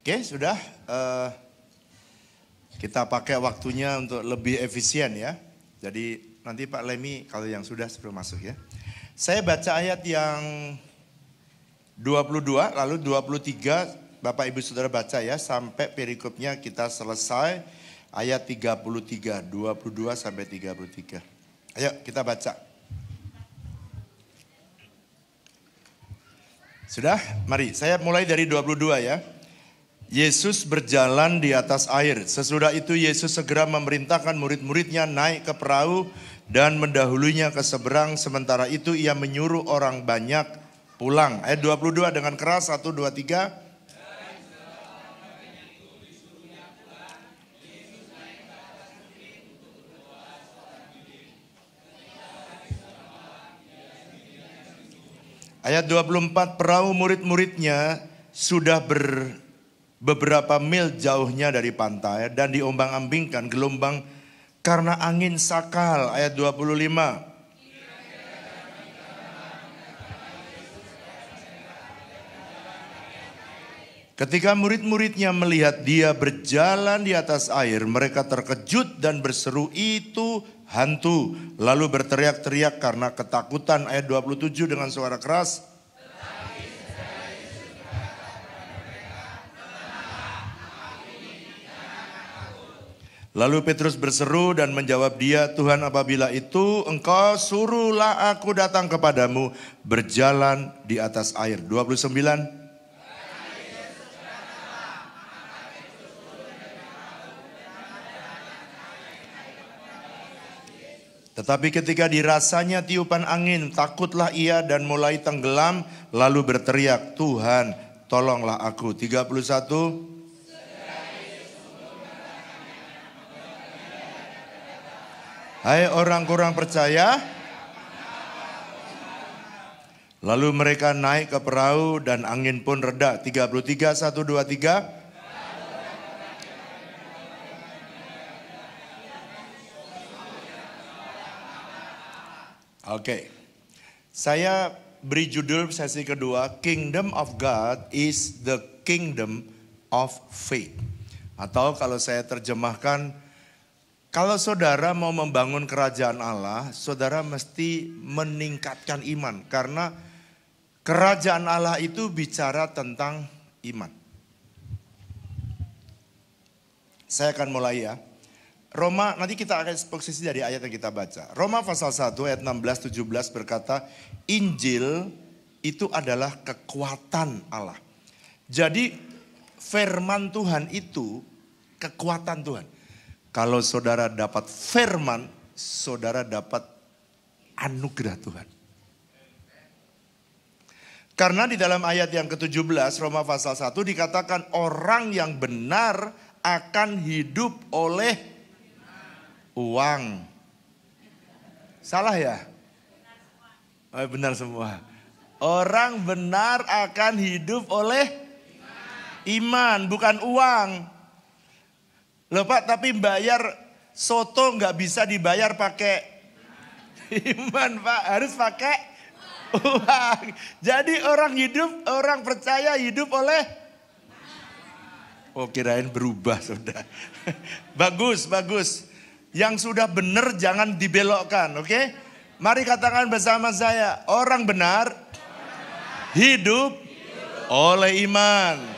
Oke, sudah. Kita pakai waktunya untuk lebih efisien ya. Jadi nanti Pak Lemi kalau yang sudah sebelum masuk ya. Saya baca ayat yang 22 lalu 23 Bapak Ibu Saudara baca ya sampai perikopnya kita selesai ayat 33, 22 sampai 33. Ayo kita baca. Sudah? Mari saya mulai dari 22 ya. Yesus berjalan di atas air. Sesudah itu Yesus segera memerintahkan murid-muridnya naik ke perahu dan mendahulunya ke seberang. Sementara itu ia menyuruh orang banyak pulang. Ayat 22 dengan keras, 1, 2, 3. Ayat 24, perahu murid-muridnya sudah beberapa mil jauhnya dari pantai dan diombang-ambingkan gelombang karena angin sakal. Ayat 25. Ketika murid-muridnya melihat dia berjalan di atas air, mereka terkejut dan berseru, "Itu hantu!" Lalu berteriak-teriak karena ketakutan. Ayat 27 dengan suara keras. Lalu Petrus berseru dan menjawab dia, "Tuhan, apabila itu engkau suruhlah aku datang kepadamu berjalan di atas air." 29. Tetapi ketika dirasanya tiupan angin, takutlah ia dan mulai tenggelam, lalu berteriak, "Tuhan, tolonglah aku." 31. Hai orang kurang percaya. Lalu mereka naik ke perahu dan angin pun reda. 33, 1, 2, 3. Oke. Saya beri judul sesi kedua, Kingdom of God is the Kingdom of Faith. Atau kalau saya terjemahkan, kalau saudara mau membangun kerajaan Allah, saudara mesti meningkatkan iman. Karena kerajaan Allah itu bicara tentang iman. Saya akan mulai ya. Roma, nanti kita akan posisi dari ayat yang kita baca. Roma pasal 1 ayat 16-17 berkata, Injil itu adalah kekuatan Allah. Jadi firman Tuhan itu kekuatan Tuhan. Kalau saudara dapat firman, saudara dapat anugerah Tuhan. Karena di dalam ayat yang ke-17 Roma pasal 1 dikatakan orang yang benar akan hidup oleh uang. Salah ya? Oh, benar semua. Orang benar akan hidup oleh iman, bukan uang. Loh Pak, tapi bayar soto nggak bisa dibayar pakai iman Pak, harus pakai uang. Jadi orang percaya hidup oleh, oh kirain berubah sudah. Bagus. Yang sudah benar jangan dibelokkan, oke? Mari katakan bersama saya, orang benar hidup oleh iman.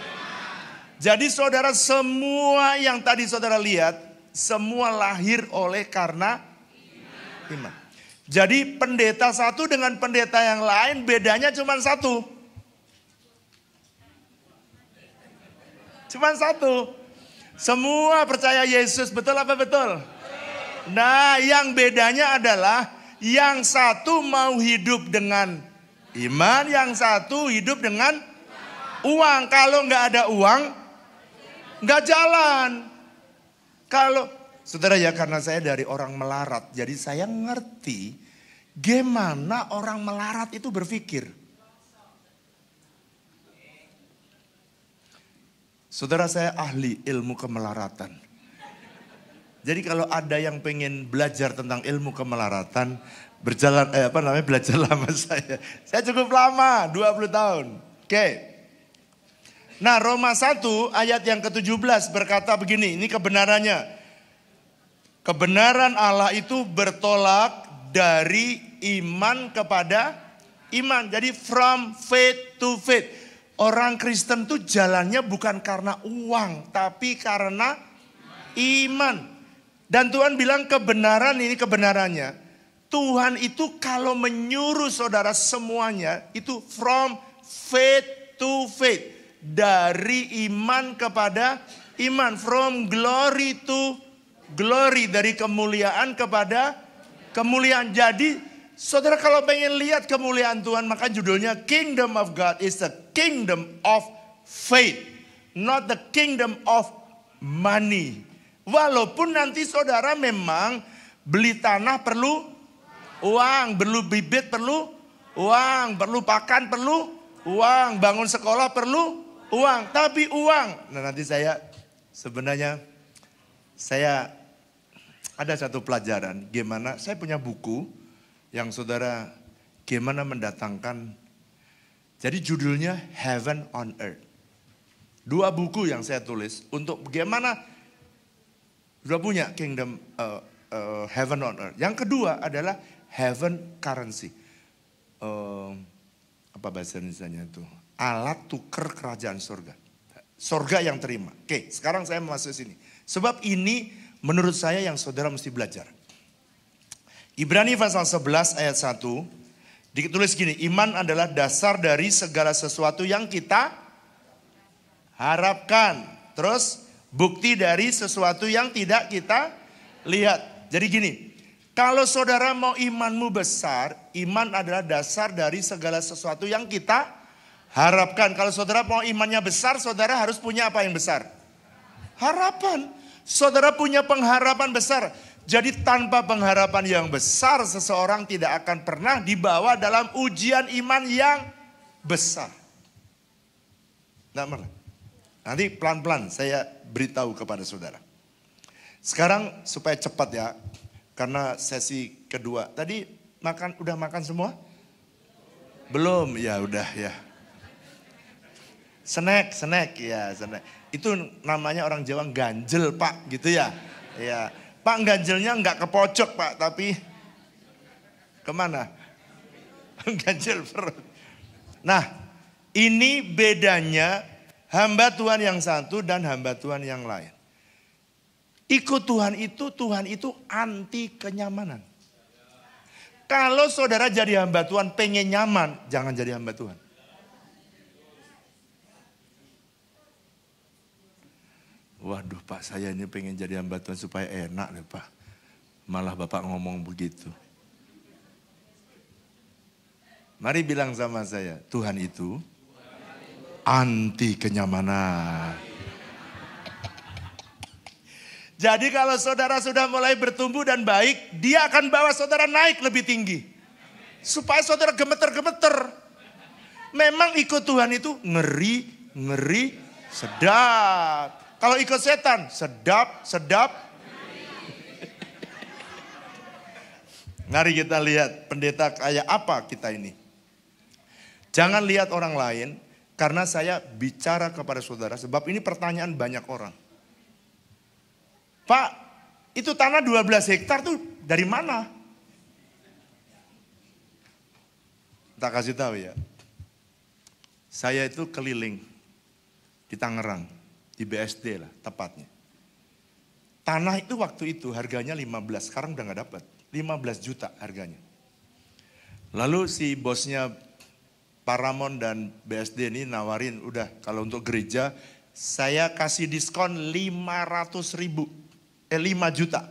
Jadi saudara, semua yang tadi saudara lihat, semua lahir oleh karena iman. Jadi pendeta satu dengan pendeta yang lain bedanya cuma satu. Cuma satu. Semua percaya Yesus, betul apa betul? Nah, yang bedanya adalah yang satu mau hidup dengan iman, yang satu hidup dengan uang. Kalau nggak ada uang, nggak jalan. Kalau saudara ya, karena saya dari orang melarat, jadi saya ngerti gimana orang melarat itu berpikir. Saudara, saya ahli ilmu kemelaratan. Jadi kalau ada yang pengen belajar tentang ilmu kemelaratan, belajar lama saya. Saya cukup lama, 20 tahun. Oke. Nah, Roma 1 ayat yang ke-17 berkata begini, ini kebenarannya. Kebenaran Allah itu bertolak dari iman kepada iman. Jadi from faith to faith. Orang Kristen tuh jalannya bukan karena uang, tapi karena iman. Dan Tuhan bilang kebenaran ini kebenarannya. Tuhan itu kalau menyuruh saudara semuanya itu from faith to faith. Dari iman kepada iman. From glory to glory. Dari kemuliaan kepada kemuliaan. Jadi saudara kalau pengen lihat kemuliaan Tuhan, maka judulnya Kingdom of God is the kingdom of faith. Not the kingdom of money. Walaupun nanti saudara memang beli tanah perlu uang, perlu bibit perlu uang, perlu pakan perlu uang, bangun sekolah perlu uang. Tapi uang, nah nanti saya ada satu pelajaran gimana, saya punya buku yang saudara gimana mendatangkan, jadi judulnya Heaven on Earth. 2 buku yang saya tulis untuk bagaimana, sudah punya Kingdom Heaven on Earth. Yang kedua adalah Heaven Currency. Apa bahasa Indonesianya itu? Alat tukar kerajaan surga. Surga yang terima. Oke, sekarang saya masuk sini. Sebab ini menurut saya yang saudara mesti belajar. Ibrani pasal 11 ayat 1 ditulis gini, iman adalah dasar dari segala sesuatu yang kita harapkan. Terus bukti dari sesuatu yang tidak kita lihat. Jadi gini, kalau saudara mau imanmu besar, iman adalah dasar dari segala sesuatu yang kita harapkan. Kalau saudara mau imannya besar, saudara harus punya apa yang besar? Harapan. Saudara punya pengharapan besar. Jadi tanpa pengharapan yang besar, seseorang tidak akan pernah dibawa dalam ujian iman yang besar. Nanti pelan-pelan saya beritahu kepada saudara. Sekarang supaya cepat ya, karena sesi kedua. Tadi udah makan semua? Belum, ya udah ya. Snack ya, snack. Itu namanya orang Jawa ganjel Pak, gitu ya. Ya. Pak ganjelnya enggak ke pojok Pak, tapi kemana? Ganjel perut. Nah, ini bedanya hamba Tuhan yang satu dan hamba Tuhan yang lain. Ikut Tuhan itu anti kenyamanan. Kalau saudara jadi hamba Tuhan pengen nyaman, jangan jadi hamba Tuhan. Waduh Pak, saya ini pengen jadi hamba Tuhan supaya enak deh Pak. Malah Bapak ngomong begitu. Mari bilang sama saya, Tuhan itu anti kenyamanan. Jadi kalau saudara sudah mulai bertumbuh dan baik, dia akan bawa saudara naik lebih tinggi. Supaya saudara gemeter-gemeter. Memang ikut Tuhan itu ngeri, sedap. Kalau ikut setan, sedap. Mari kita lihat pendeta kayak apa kita ini. Jangan lihat orang lain, karena saya bicara kepada saudara, sebab ini pertanyaan banyak orang. Pak, itu tanah 12 hektar tuh dari mana? Tak kasih tahu ya. Saya itu keliling di Tangerang, di BSD lah tepatnya. Tanah itu waktu itu harganya 15, sekarang udah gak dapat. 15 juta harganya. Lalu si bosnya Paramount dan BSD ini nawarin, udah kalau untuk gereja saya kasih diskon 5 juta.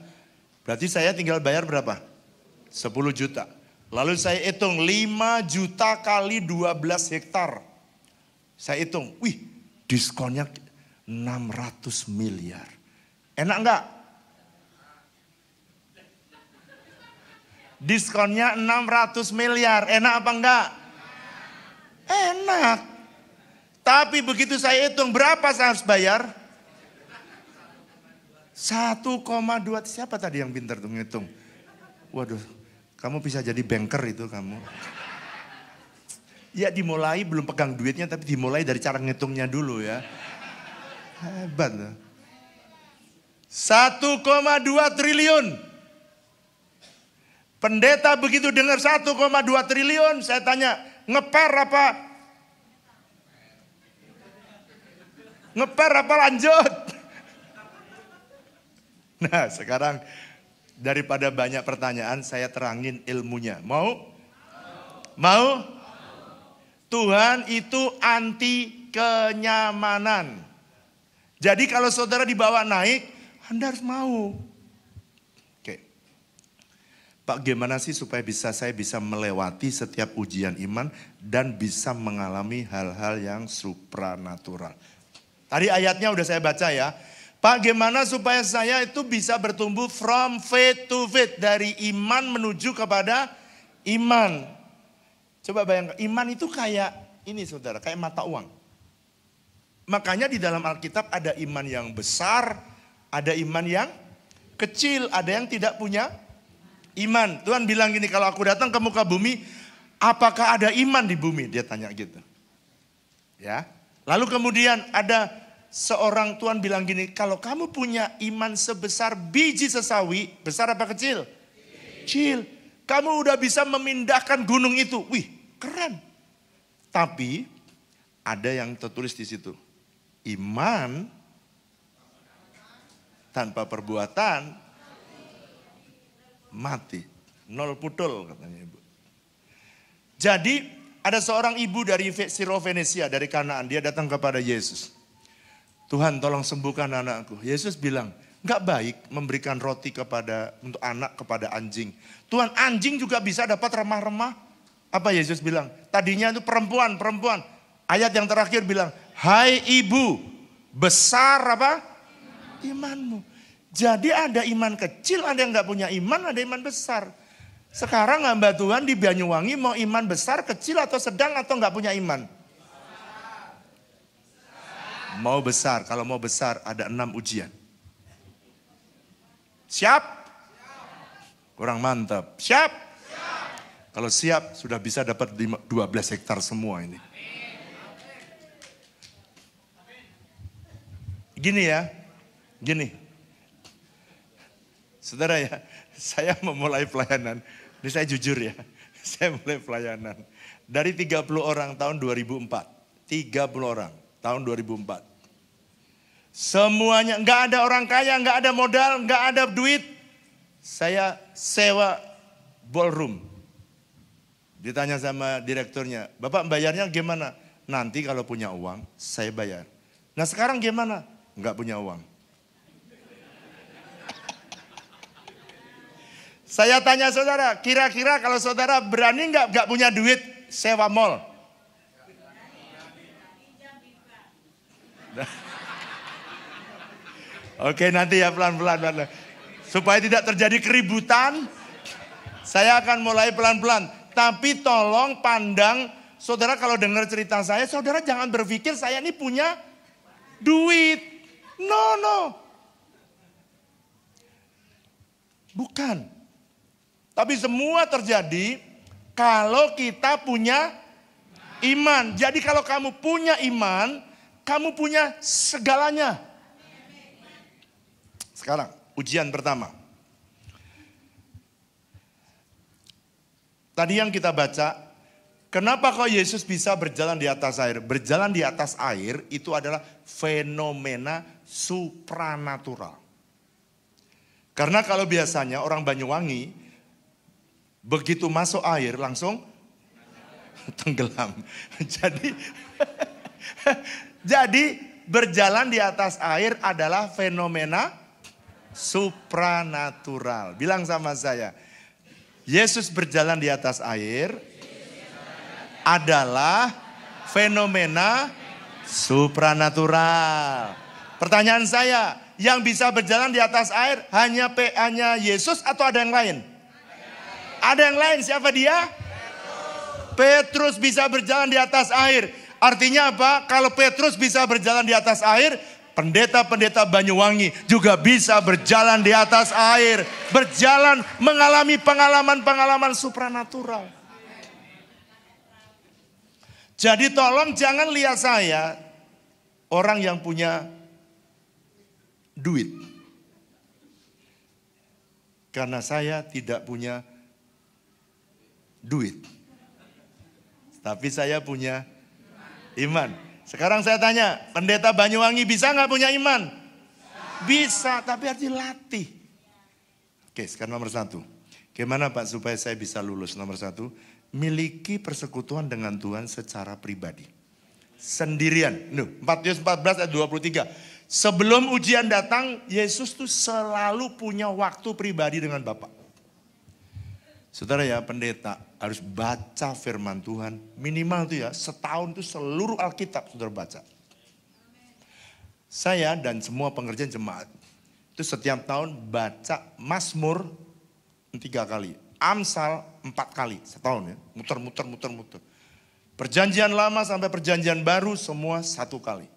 Berarti saya tinggal bayar berapa? 10 juta. Lalu saya hitung 5 juta kali 12 hektar. Saya hitung, wih diskonnya 600 miliar. Enak enggak? Diskonnya 600 miliar. Enak apa enggak? Enak. Tapi begitu saya hitung berapa saya harus bayar? 1,2. Siapa tadi yang pintar tuh ngitung? Waduh, kamu bisa jadi banker itu kamu. Ya dimulai belum pegang duitnya tapi dimulai dari cara ngitungnya dulu ya. Hebat loh. 1,2 triliun. Pendeta begitu dengar 1,2 triliun, saya tanya, ngeper apa? Ngeper apa lanjut? Nah sekarang daripada banyak pertanyaan, saya terangin ilmunya. Mau? Mau? Tuhan itu anti kenyamanan. Jadi kalau saudara dibawa naik, Anda harus mau. Oke. Pak, gimana sih supaya saya bisa melewati setiap ujian iman dan bisa mengalami hal-hal yang supranatural. Tadi ayatnya udah saya baca ya. Pak, gimana supaya saya itu bisa bertumbuh from faith to faith, dari iman menuju kepada iman. Coba bayangkan, iman itu kayak ini saudara, kayak mata uang. Makanya di dalam Alkitab ada iman yang besar, ada iman yang kecil, ada yang tidak punya iman. Tuhan bilang gini, kalau aku datang ke muka bumi, apakah ada iman di bumi? Dia tanya gitu. Ya. Lalu kemudian ada seorang Tuhan bilang gini, kalau kamu punya iman sebesar biji sesawi, besar apa kecil? Kecil. Kamu udah bisa memindahkan gunung itu. Wih, keren. Tapi ada yang tertulis di situ. Iman tanpa perbuatan mati. Nol pudel katanya ibu. Jadi ada seorang ibu dari Siro-Venesia, dari Kanaan. Dia datang kepada Yesus. Tuhan tolong sembuhkan anakku. Yesus bilang, enggak baik memberikan roti untuk anak kepada anjing. Tuhan, anjing juga bisa dapat remah-remah. Apa Yesus bilang? Tadinya itu perempuan. Ayat yang terakhir bilang, hai ibu, besar apa? Imanmu. Jadi ada iman kecil, ada yang gak punya iman, ada iman besar. Sekarang hamba Tuhan di Banyuwangi mau iman besar, kecil atau sedang atau gak punya iman? Mau besar, kalau mau besar ada 6 ujian. Siap? Kurang mantap. Siap? Kalau siap sudah bisa dapat 12 hektar semua ini. Gini ya, gini. Saudara ya, saya memulai pelayanan. Ini saya jujur ya, saya mulai pelayanan. Dari 30 orang tahun 2004. 30 orang tahun 2004. Semuanya, nggak ada orang kaya, nggak ada modal, nggak ada duit. Saya sewa ballroom. Ditanya sama direkturnya, Bapak bayarnya gimana? Nanti kalau punya uang, saya bayar. Nah sekarang gimana? Nggak punya uang. Saya tanya saudara, kira-kira kalau saudara berani nggak punya duit, sewa mall? Oke nanti ya pelan-pelan. Supaya tidak terjadi keributan, saya akan mulai pelan-pelan. Tapi tolong pandang, saudara kalau dengar cerita saya, saudara jangan berpikir saya ini punya duit. No. Bukan. Tapi semua terjadi kalau kita punya iman. Jadi kalau kamu punya iman, kamu punya segalanya. Sekarang, ujian pertama. Tadi yang kita baca, kenapa kok Yesus bisa berjalan di atas air? Berjalan di atas air itu adalah fenomena supranatural. Karena kalau biasanya orang Banyuwangi, begitu masuk air langsung tenggelam. Jadi berjalan di atas air adalah fenomena supranatural. Bilang sama saya, Yesus berjalan di atas air adalah fenomena supranatural. Pertanyaan saya, yang bisa berjalan di atas air hanya Yesus atau ada yang lain? Ada yang lain, siapa dia? Petrus bisa berjalan di atas air. Artinya apa? Kalau Petrus bisa berjalan di atas air, pendeta-pendeta Banyuwangi juga bisa berjalan di atas air. Berjalan mengalami pengalaman-pengalaman supranatural. Jadi tolong jangan lihat saya orang yang punya duit. Karena saya tidak punya duit. Tapi saya punya iman. Sekarang saya tanya, pendeta Banyuwangi bisa nggak punya iman? Bisa, tapi harus dilatih. Oke, sekarang nomor 1. Gimana Pak supaya saya bisa lulus? Nomor 1, miliki persekutuan dengan Tuhan secara pribadi. Sendirian. Matius 14 ayat 23. Sebelum ujian datang, Yesus tuh selalu punya waktu pribadi dengan Bapa. Saudara ya, pendeta harus baca firman Tuhan. Minimal tuh ya, setahun tuh seluruh Alkitab saudara baca. Saya dan semua pengerjaan jemaat itu setiap tahun baca Mazmur 3 kali. Amsal 4 kali setahun ya. Muter. Perjanjian lama sampai perjanjian baru semua 1 kali.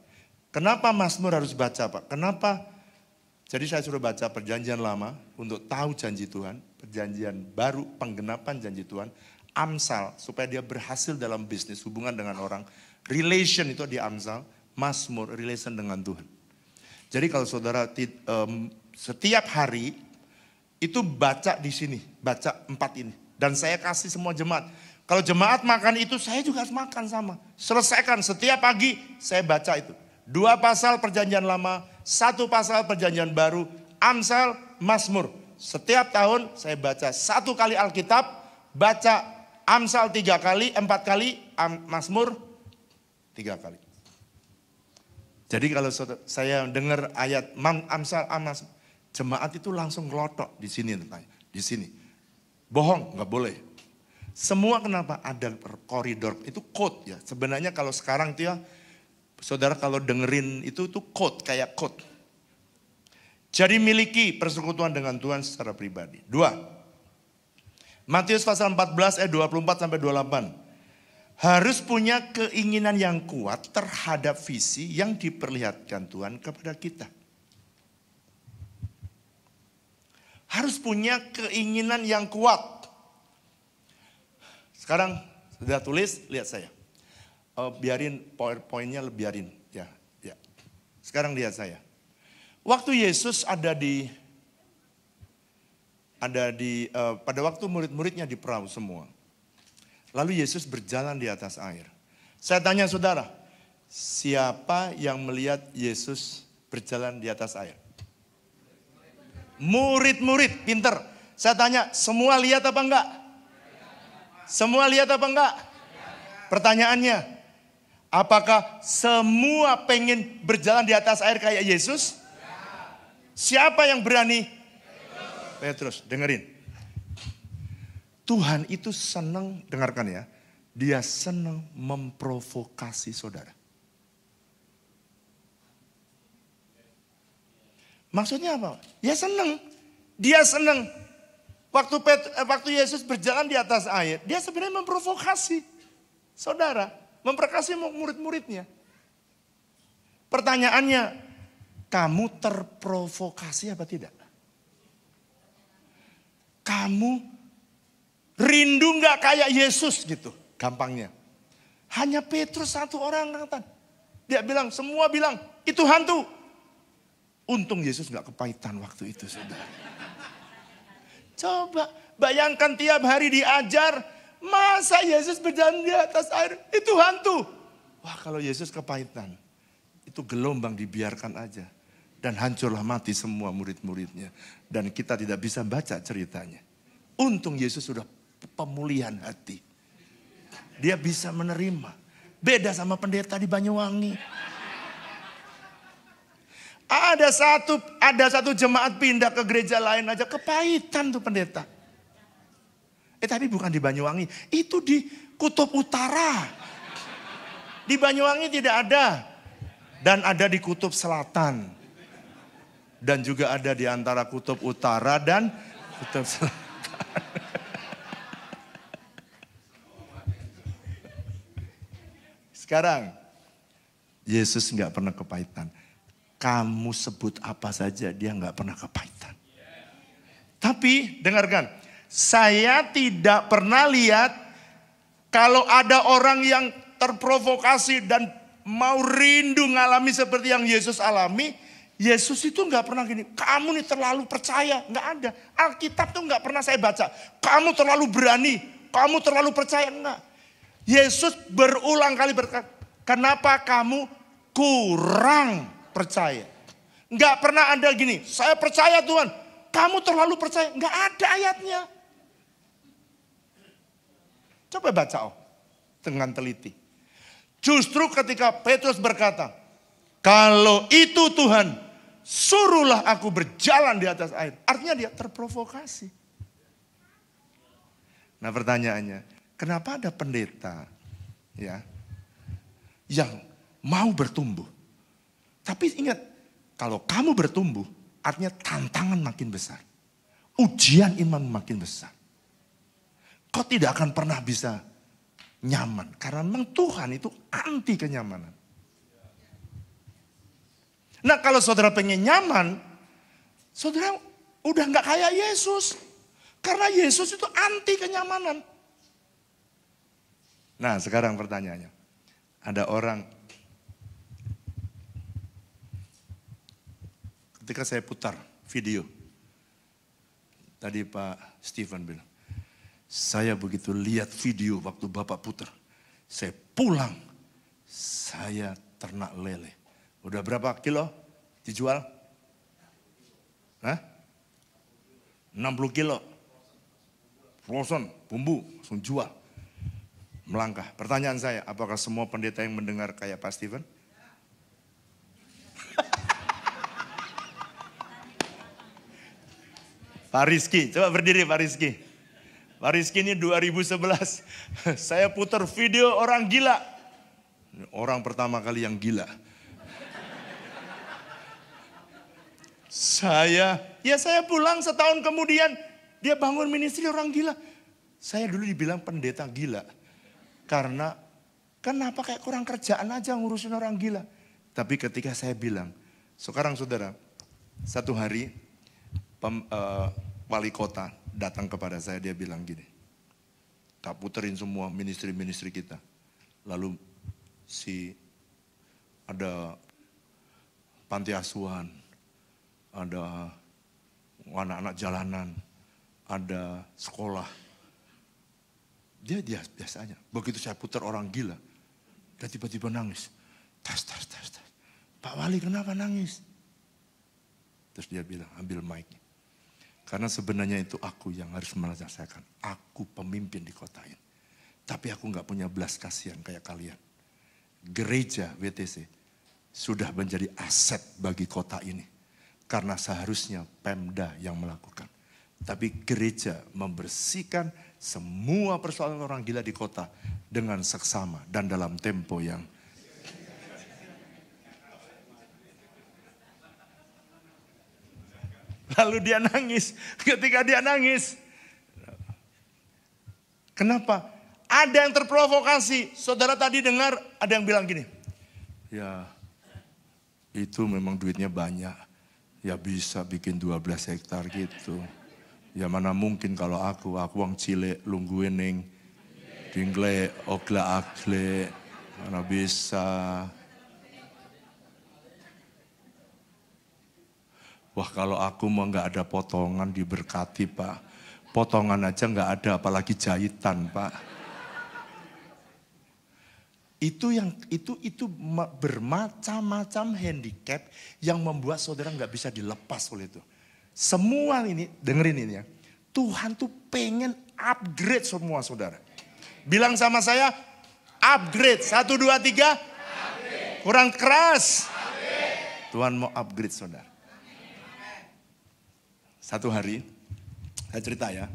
Kenapa Mazmur harus baca Pak? Kenapa? Jadi saya suruh baca perjanjian lama untuk tahu janji Tuhan. Perjanjian baru penggenapan janji Tuhan. Amsal supaya dia berhasil dalam bisnis hubungan dengan orang. Relation itu di Amsal. Mazmur relation dengan Tuhan. Jadi kalau saudara setiap hari itu baca di sini. Baca 4 ini. Dan saya kasih semua jemaat. Kalau jemaat makan itu saya juga harus makan sama. Selesaikan setiap pagi saya baca itu. 2 pasal perjanjian lama, 1 pasal perjanjian baru, Amsal, Mazmur. Setiap tahun saya baca 1 kali Alkitab, baca Amsal 3 kali, 4 kali, Mazmur 3 kali. Jadi kalau saya dengar ayat Amsal, jemaat itu langsung ngelotok di sini. Di sini. Bohong, nggak boleh. Semua kenapa? Ada koridor, itu code ya. Sebenarnya kalau sekarang itu ya, saudara kalau dengerin itu tuh code, kayak code. Jadi miliki persekutuan dengan Tuhan secara pribadi. 2. Matius pasal 14 ayat 24 sampai 28. Harus punya keinginan yang kuat terhadap visi yang diperlihatkan Tuhan kepada kita. Harus punya keinginan yang kuat. Sekarang sudah tulis, lihat saya. Biarin PowerPoint-nya biarin. Ya. Sekarang lihat saya. Waktu Yesus ada di pada waktu murid-muridnya di perahu semua. Lalu Yesus berjalan di atas air. Saya tanya saudara, siapa yang melihat Yesus berjalan di atas air? Murid-murid, pinter. Saya tanya, semua lihat apa enggak? Semua lihat apa enggak? Pertanyaannya, apakah semua pengen berjalan di atas air kayak Yesus? Siapa yang berani? Petrus, dengerin. Tuhan itu senang, dengarkan ya. Dia senang memprovokasi saudara. Maksudnya apa? Ya senang. Dia senang. Waktu Yesus berjalan di atas air, dia sebenarnya memprovokasi saudara. Memprovokasi murid-muridnya. Pertanyaannya, kamu terprovokasi apa tidak? Kamu rindu gak kayak Yesus gitu, gampangnya. Hanya Petrus 1 orang angkatan. Dia bilang, semua bilang, itu hantu. Untung Yesus gak kepahitan waktu itu, saudara. Coba bayangkan tiap hari diajar, masa Yesus berjalan di atas air, itu hantu. Wah kalau Yesus kepahitan, itu gelombang dibiarkan aja. Dan hancurlah mati semua murid-muridnya. Dan kita tidak bisa baca ceritanya. Untung Yesus sudah pemulihan hati. Dia bisa menerima. Beda sama pendeta di Banyuwangi. Ada satu jemaat pindah ke gereja lain aja kepahitan tuh pendeta. Tapi bukan di Banyuwangi, itu di Kutub Utara. Di Banyuwangi tidak ada. Dan ada di Kutub Selatan. Dan juga ada di antara Kutub Utara dan Kutub Selatan. Sekarang, Yesus nggak pernah kepahitan. Kamu sebut apa saja, dia nggak pernah kepahitan. Tapi, dengarkan, saya tidak pernah lihat kalau ada orang yang terprovokasi dan mau rindu ngalami seperti yang Yesus alami, Yesus itu nggak pernah gini, kamu nih terlalu percaya, nggak ada. Alkitab tuh nggak pernah saya baca, kamu terlalu berani, kamu terlalu percaya, enggak. Yesus berulang kali berkata, kenapa kamu kurang percaya? Nggak pernah ada gini, saya percaya Tuhan, kamu terlalu percaya, nggak ada ayatnya. Coba baca dengan teliti. Justru ketika Petrus berkata, kalau itu Tuhan, suruhlah aku berjalan di atas air. Artinya dia terprovokasi. Nah pertanyaannya, kenapa ada pendeta ya yang mau bertumbuh? Tapi ingat, kalau kamu bertumbuh, artinya tantangan makin besar. Ujian iman makin besar. Kau tidak akan pernah bisa nyaman. Karena memang Tuhan itu anti kenyamanan. Nah kalau saudara pengen nyaman, saudara udah gak kayak Yesus. Karena Yesus itu anti kenyamanan. Nah sekarang pertanyaannya. Ada orang, ketika saya putar video, tadi Pak Stephen bilang, saya begitu lihat video waktu Bapak putar, saya pulang, saya ternak lele. Udah berapa kilo dijual? Hah? 60 kilo. Frozen, bumbu, langsung jual. Melangkah. Pertanyaan saya, apakah semua pendeta yang mendengar kayak Pak Stephen? Pak Rizky, coba berdiri Pak Rizky. Pak Rizky ini 2011, saya putar video orang gila. Orang pertama kali yang gila. Saya pulang setahun kemudian, dia bangun ministry orang gila. Saya dulu dibilang pendeta gila. Karena kenapa kayak kurang kerjaan aja ngurusin orang gila. Tapi ketika saya bilang, sekarang saudara, satu hari wali kota datang kepada saya, dia bilang gini, tak puterin semua ministry-ministry kita. Lalu ada panti asuhan, ada anak-anak jalanan, ada sekolah. Dia biasanya, begitu saya putar orang gila, dia tiba-tiba nangis. Tas. Pak Wali kenapa nangis? Terus dia bilang, ambil mic. Karena sebenarnya itu aku yang harus menyelesaikan. Aku pemimpin di kota ini. Tapi aku gak punya belas kasihan kayak kalian. Gereja WTC sudah menjadi aset bagi kota ini. Karena seharusnya Pemda yang melakukan. Tapi gereja membersihkan semua persoalan orang gila di kota dengan seksama dan dalam tempo yang lalu dia nangis. Ketika dia nangis, kenapa? Ada yang terprovokasi. Saudara tadi dengar ada yang bilang gini, ya itu memang duitnya banyak, ya bisa bikin 12 hektar gitu. Ya mana mungkin kalau aku wong cilik lungguening, dingle, ogla akle, mana bisa. Wah kalau aku mau nggak ada potongan diberkati Pak. Potongan aja nggak ada apalagi jahitan Pak. Itu bermacam-macam handicap yang membuat saudara nggak bisa dilepas oleh itu. Semua ini, dengerin ini ya. Tuhan tuh pengen upgrade semua saudara. Bilang sama saya, upgrade. 1, 2, 3. Upgrade. Kurang keras. Upgrade. Tuhan mau upgrade saudara. Satu hari, saya cerita ya.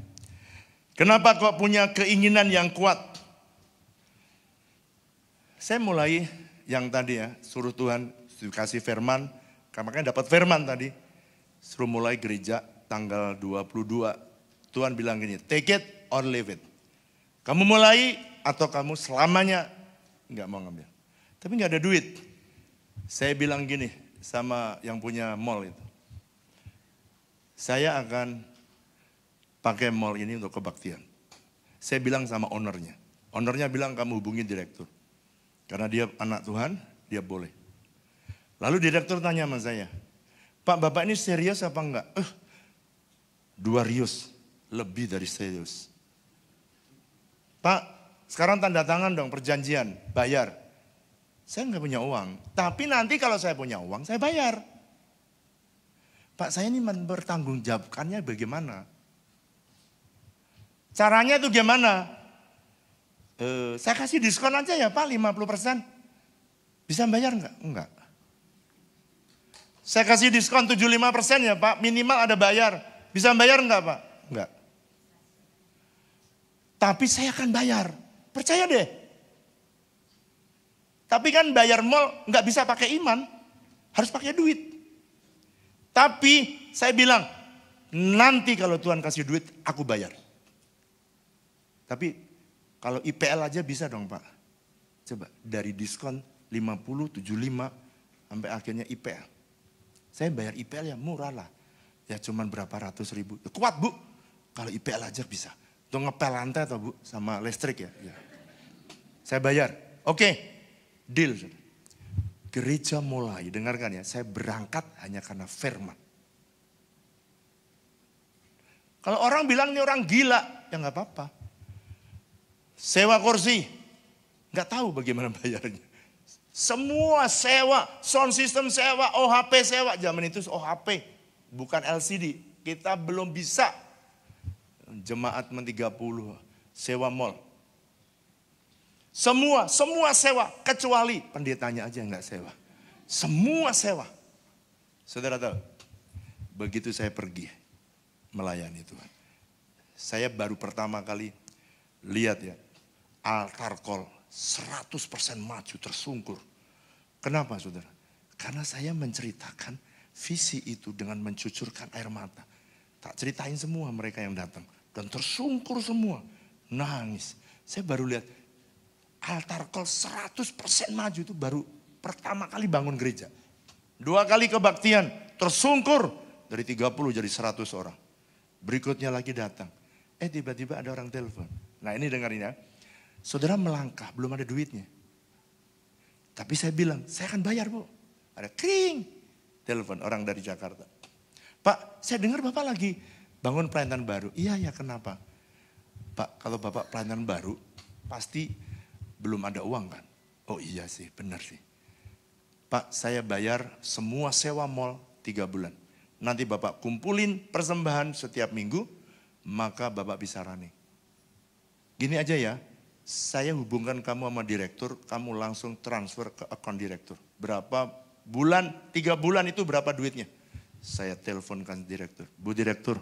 Kenapa kok punya keinginan yang kuat? Saya mulai yang tadi ya, suruh Tuhan kasih firman. Makanya dapat firman tadi. Suruh mulai gereja tanggal 22. Tuhan bilang gini, take it or leave it. Kamu mulai atau kamu selamanya nggak mau ngambil. Tapi nggak ada duit. Saya bilang gini sama yang punya mall itu. Saya akan pakai mall ini untuk kebaktian. Saya bilang sama ownernya. Ownernya bilang kamu hubungi direktur. Karena dia anak Tuhan, dia boleh. Lalu direktur tanya sama saya, Pak, Bapak ini serius apa enggak? 2 rius, lebih dari serius. Pak, sekarang tanda tangan dong perjanjian, bayar. Saya enggak punya uang, tapi nanti kalau saya punya uang, saya bayar. Pak, saya ini mempertanggungjawabkannya bagaimana? Caranya itu gimana? Saya kasih diskon aja ya Pak, 50%. Bisa bayar enggak? Enggak. Saya kasih diskon 75% ya Pak, minimal ada bayar. Bisa bayar enggak Pak? Enggak. Tapi saya akan bayar, percaya deh. Tapi kan bayar mall enggak bisa pakai iman, harus pakai duit. Tapi saya bilang, nanti kalau Tuhan kasih duit, aku bayar. Tapi kalau IPL aja bisa dong Pak. Coba dari diskon 50, 75 sampai akhirnya IPL. Saya bayar IPL ya murah lah. Ya cuman berapa ratus ribu. Ya, kuat Bu. Kalau IPL aja bisa. Tuh ngepel lantai atau Bu sama listrik ya. Saya bayar. Oke. Deal. Gereja mulai, dengarkan ya. Saya berangkat hanya karena firman. Kalau orang bilang ini orang gila, ya nggak apa-apa. Sewa kursi, nggak tahu bagaimana bayarnya. Semua sewa, sound system sewa, OHP sewa. Zaman itu OHP, bukan LCD. Kita belum bisa. Jemaat 30, sewa mall. Semua sewa, kecuali pendetanya aja nggak sewa. Semua sewa. Saudara tahu, begitu saya pergi melayani Tuhan. Saya baru pertama kali lihat ya, altar call 100% maju tersungkur. Kenapa saudara? Karena saya menceritakan visi itu dengan mencucurkan air mata. Tak ceritain semua mereka yang datang. Dan tersungkur semua. Nangis. Saya baru lihat altar call 100% maju itu baru pertama kali bangun gereja. 2 kali kebaktian tersungkur dari 30 jadi 100 orang. Berikutnya lagi datang. Tiba-tiba ada orang telepon. Nah ini dengarin ya. Saudara melangkah, belum ada duitnya. Tapi saya bilang, saya akan bayar Bu. Ada kring. Telepon orang dari Jakarta. Pak, saya dengar Bapak lagi bangun pelayanan baru. Iya ya, kenapa? Pak, kalau Bapak pelayanan baru, pasti belum ada uang kan? Oh iya sih, benar sih. Pak, saya bayar semua sewa mall 3 bulan. Nanti Bapak kumpulin persembahan setiap minggu, maka Bapak bisa running. Gini aja ya, saya hubungkan kamu sama direktur, kamu langsung transfer ke akun direktur. Berapa bulan, 3 bulan itu berapa duitnya? Saya teleponkan direktur. Bu direktur,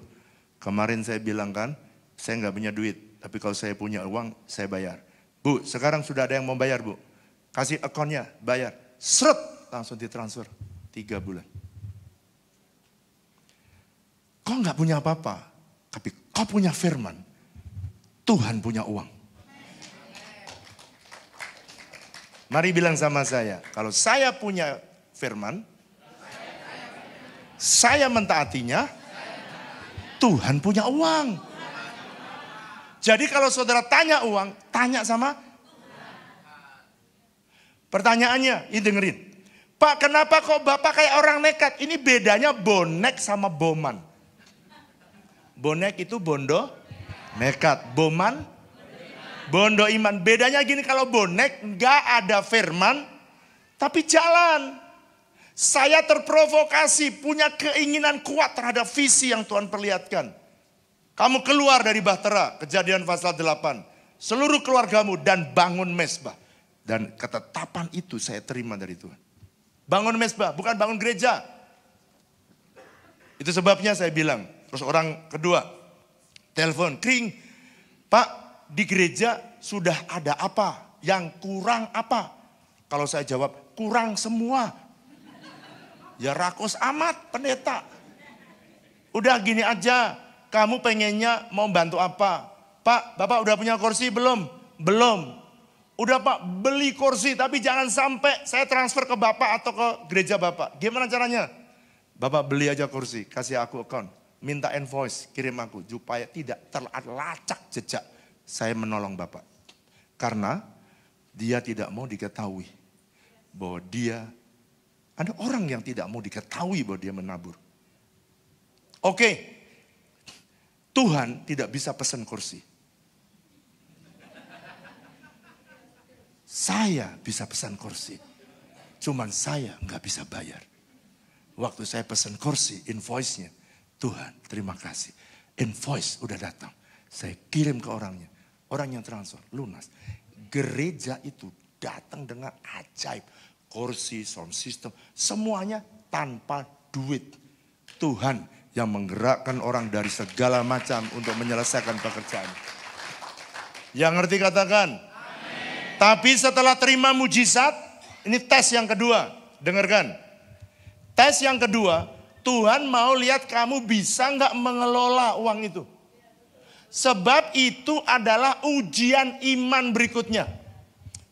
kemarin saya bilang kan, saya nggak punya duit. Tapi kalau saya punya uang, saya bayar. Bu, sekarang sudah ada yang mau bayar Bu. Kasih akunnya, bayar. Seret, langsung ditransfer. 3 bulan. Kau nggak punya apa-apa, tapi kau punya firman. Tuhan punya uang. Mari bilang sama saya, kalau saya punya firman, saya mentaatinya, Tuhan punya uang. Jadi kalau saudara tanya uang, tanya sama. Pertanyaannya, ini dengerin. Pak, kenapa kok Bapak kayak orang nekat? Ini bedanya bonek sama boman. Bonek itu bondo, nekat. Boman, bondo iman. Bedanya gini, kalau bonek nggak ada firman, tapi jalan. Saya terprovokasi, punya keinginan kuat terhadap visi yang Tuhan perlihatkan. Kamu keluar dari Bahtera, Kejadian pasal 8. Seluruh keluargamu dan bangun mezbah. Dan ketetapan itu saya terima dari Tuhan. Bangun mezbah, bukan bangun gereja. Itu sebabnya saya bilang. Terus orang kedua, telepon, kring. Pak, di gereja sudah ada apa? Yang kurang apa? Kalau saya jawab, kurang semua. Ya rakus amat pendeta. Udah gini aja, kamu pengennya mau bantu apa? Pak, Bapak udah punya kursi belum? Belum. Udah Pak, beli kursi tapi jangan sampai saya transfer ke Bapak atau ke gereja Bapak. Gimana caranya? Bapak beli aja kursi, kasih aku account. Minta invoice, kirim aku. Supaya tidak terlacak jejak saya menolong Bapak. Karena Dia tidak mau diketahui bahwa dia, ada orang yang tidak mau diketahui bahwa dia menabur. Oke, Tuhan tidak bisa pesan kursi. Saya bisa pesan kursi. Cuman saya nggak bisa bayar. Waktu saya pesan kursi, invoice-nya, Tuhan terima kasih. Invoice udah datang. Saya kirim ke orangnya. Orang yang transfer, lunas. Gereja itu datang dengan ajaib. Kursi, sound system, semuanya tanpa duit. Tuhan yang menggerakkan orang dari segala macam untuk menyelesaikan pekerjaan. Yang ngerti katakan. Amen. Tapi setelah terima mujizat, ini tes yang kedua. Dengarkan. Tes yang kedua, Tuhan mau lihat kamu bisa nggak mengelola uang itu. Sebab itu adalah ujian iman berikutnya.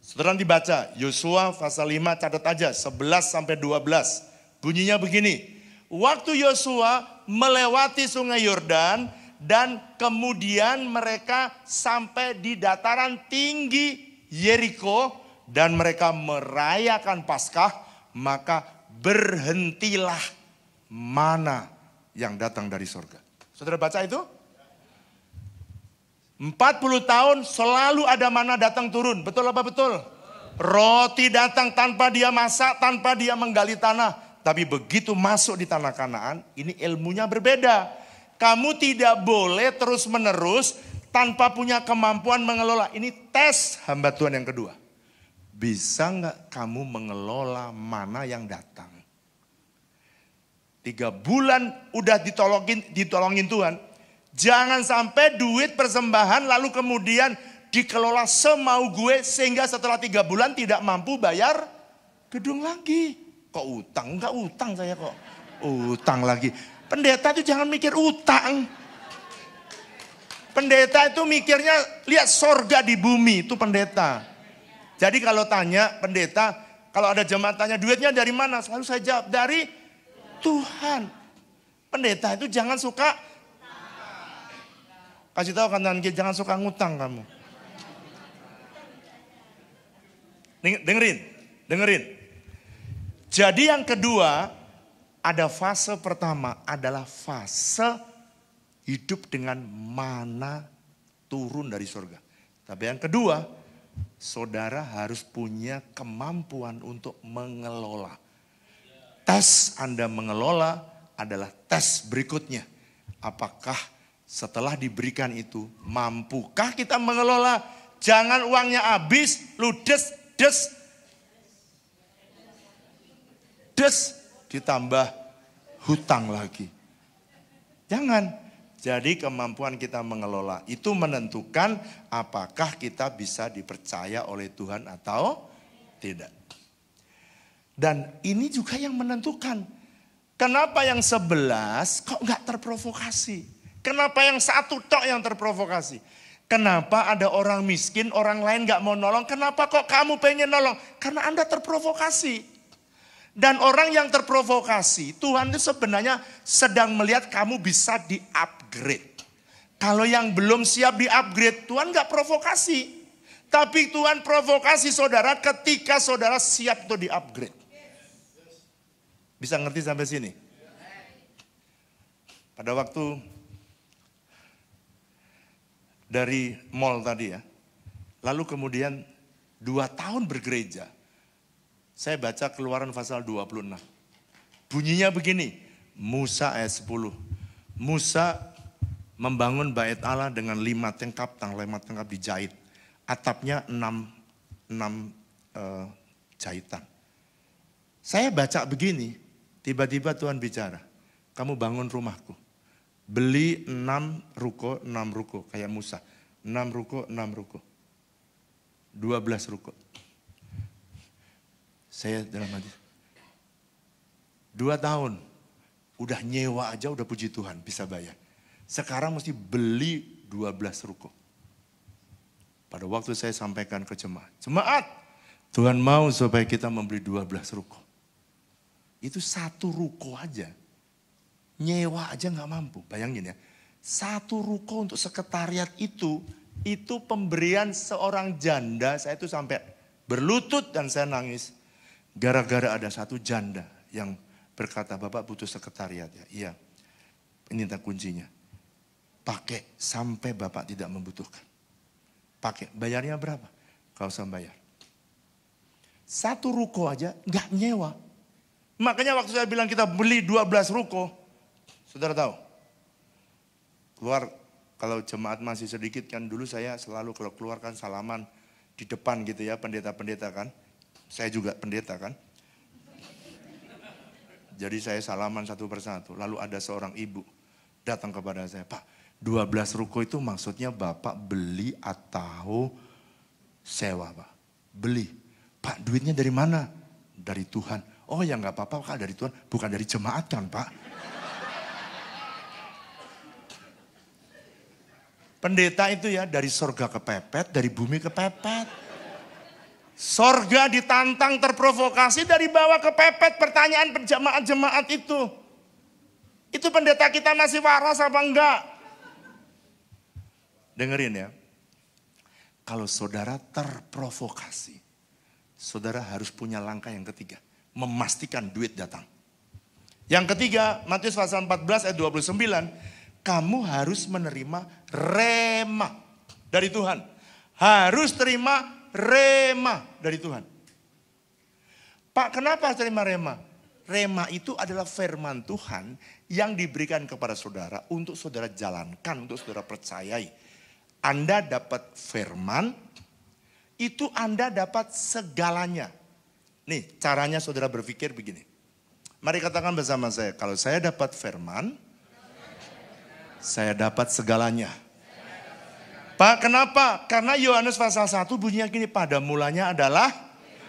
Saudara dibaca, Yosua pasal 5, catat aja, 11 sampai 12. Bunyinya begini. Waktu Yosua melewati sungai Yordan dan kemudian mereka sampai di dataran tinggi Yeriko dan mereka merayakan Paskah, maka berhentilah mana yang datang dari surga. Saudara baca itu? 40 tahun selalu ada mana datang turun. Betul apa betul? Roti datang tanpa dia masak, tanpa dia menggali tanah. Tapi begitu masuk di tanah Kanaan, ini ilmunya berbeda. Kamu tidak boleh terus menerus tanpa punya kemampuan mengelola. Ini tes hamba Tuhan yang kedua. Bisa nggak kamu mengelola mana yang datang? 3 bulan udah ditolongin Tuhan. Jangan sampai duit persembahan lalu kemudian dikelola semau gue sehingga setelah 3 bulan tidak mampu bayar gedung lagi. Kok utang? Enggak utang saya kok. Utang lagi. Pendeta itu jangan mikir utang. Pendeta itu mikirnya lihat sorga di bumi, itu pendeta. Jadi kalau tanya pendeta, kalau ada jemaat tanya duitnya dari mana? Selalu saya jawab dari Tuhan. Pendeta itu jangan suka kasih tahu kanan kiri, jangan suka ngutang kamu. Dengerin. Jadi yang kedua, ada fase pertama adalah fase hidup dengan mana turun dari surga. Tapi yang kedua, saudara harus punya kemampuan untuk mengelola. Tes Anda mengelola ades tes berikutnya. Apakah setelah diberikan itu, mampukah kita mengelola? Jangan uangnya habis, ludes, ditambah hutang lagi. Jangan. Jadi kemampuan kita mengelola itu menentukan apakah kita bisa dipercaya oleh Tuhan atau tidak. Dan ini juga yang menentukan. Kenapa yang 11 kok gak terprovokasi? Kenapa yang 1 tok yang terprovokasi? Kenapa ada orang miskin, orang lain gak mau nolong? Kenapa kok kamu pengen nolong? Karena Anda terprovokasi. Dan orang yang terprovokasi, Tuhan itu sebenarnya sedang melihat kamu bisa di-upgrade. Kalau yang belum siap di-upgrade, Tuhan gak provokasi. Tapi Tuhan provokasi saudara ketika saudara siap untuk di-upgrade. Bisa ngerti sampai sini? Pada waktu dari mall tadi ya. Lalu kemudian 2 tahun bergereja. Saya baca Keluaran pasal 26. Bunyinya begini. Musa ayat 10. Musa membangun bait Allah dengan 5 tingkap, 5 tingkap dijahit. Atapnya 6 jahitan. Saya baca begini. Tiba-tiba Tuhan bicara. Kamu bangun rumahku. Beli 6 ruko kayak Musa. 6 ruko. 12 ruko. Saya dalam hati. 2 tahun. Udah nyewa aja udah puji Tuhan bisa bayar. Sekarang mesti beli 12 ruko. Pada waktu saya sampaikan ke jemaat. Jemaat, Tuhan mau supaya kita membeli 12 ruko. Itu 1 ruko aja. Nyewa aja gak mampu, bayangin ya. 1 ruko untuk sekretariat itu pemberian seorang janda, saya itu sampai berlutut dan saya nangis. Gara-gara ada satu janda yang berkata, Bapak butuh sekretariat ya. Iya, ini kuncinya. Pakai sampai Bapak tidak membutuhkan. Pakai, bayarnya berapa? Kau usah bayar. Satu ruko aja nggak nyewa. Makanya waktu saya bilang kita beli 12 ruko. Saudara tahu? Keluar, kalau jemaat masih sedikit kan dulu saya selalu kalau keluar kan salaman di depan gitu ya, pendeta-pendeta kan. Saya juga pendeta kan. Jadi saya salaman satu persatu. Lalu ada seorang ibu datang kepada saya. Pak, 12 ruko itu maksudnya Bapak beli atau sewa Pak? Beli. Pak, duitnya dari mana? Dari Tuhan. Oh ya nggak apa-apa Pak, dari Tuhan. Bukan dari jemaat kan Pak. Pendeta itu ya dari sorga kepepet, dari bumi kepepet. Sorga ditantang terprovokasi dari bawah kepepet pertanyaan jemaat-jemaat itu. Itu pendeta kita masih waras apa enggak? Dengerin ya. Kalau saudara terprovokasi, saudara harus punya langkah yang ketiga. Memastikan duit datang. Yang ketiga, Matius pasal 14 ayat 29. Kamu harus menerima rema dari Tuhan. Harus terima rema dari Tuhan. Pak, kenapa terima rema? Rema itu adalah firman Tuhan yang diberikan kepada saudara untuk saudara jalankan, untuk saudara percayai. Anda dapat firman, itu Anda dapat segalanya. Nih, caranya saudara berpikir begini. Mari katakan bersama saya, kalau saya dapat firman, saya dapat segalanya. Pak, kenapa? Karena Yohanes pasal 1 bunyinya gini, pada mulanya adalah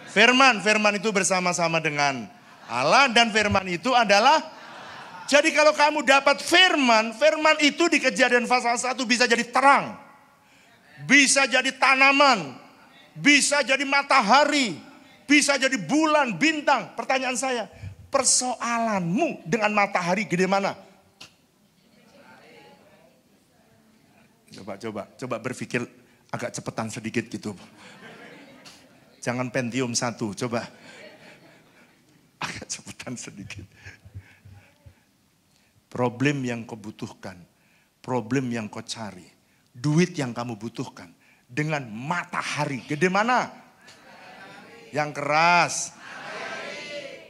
firman. Firman itu bersama-sama dengan Allah dan firman itu adalah. Jadi kalau kamu dapat firman, firman itu di Kejadian pasal 1 bisa jadi terang. Bisa jadi tanaman. Bisa jadi matahari. Bisa jadi bulan, bintang. Pertanyaan saya, persoalanmu dengan matahari gede mana? Coba berpikir agak cepetan sedikit gitu. Jangan Pentium 1, coba. Agak cepetan sedikit. Problem yang kau butuhkan, problem yang kau cari, duit yang kamu butuhkan dengan matahari. Gede mana? Yang keras.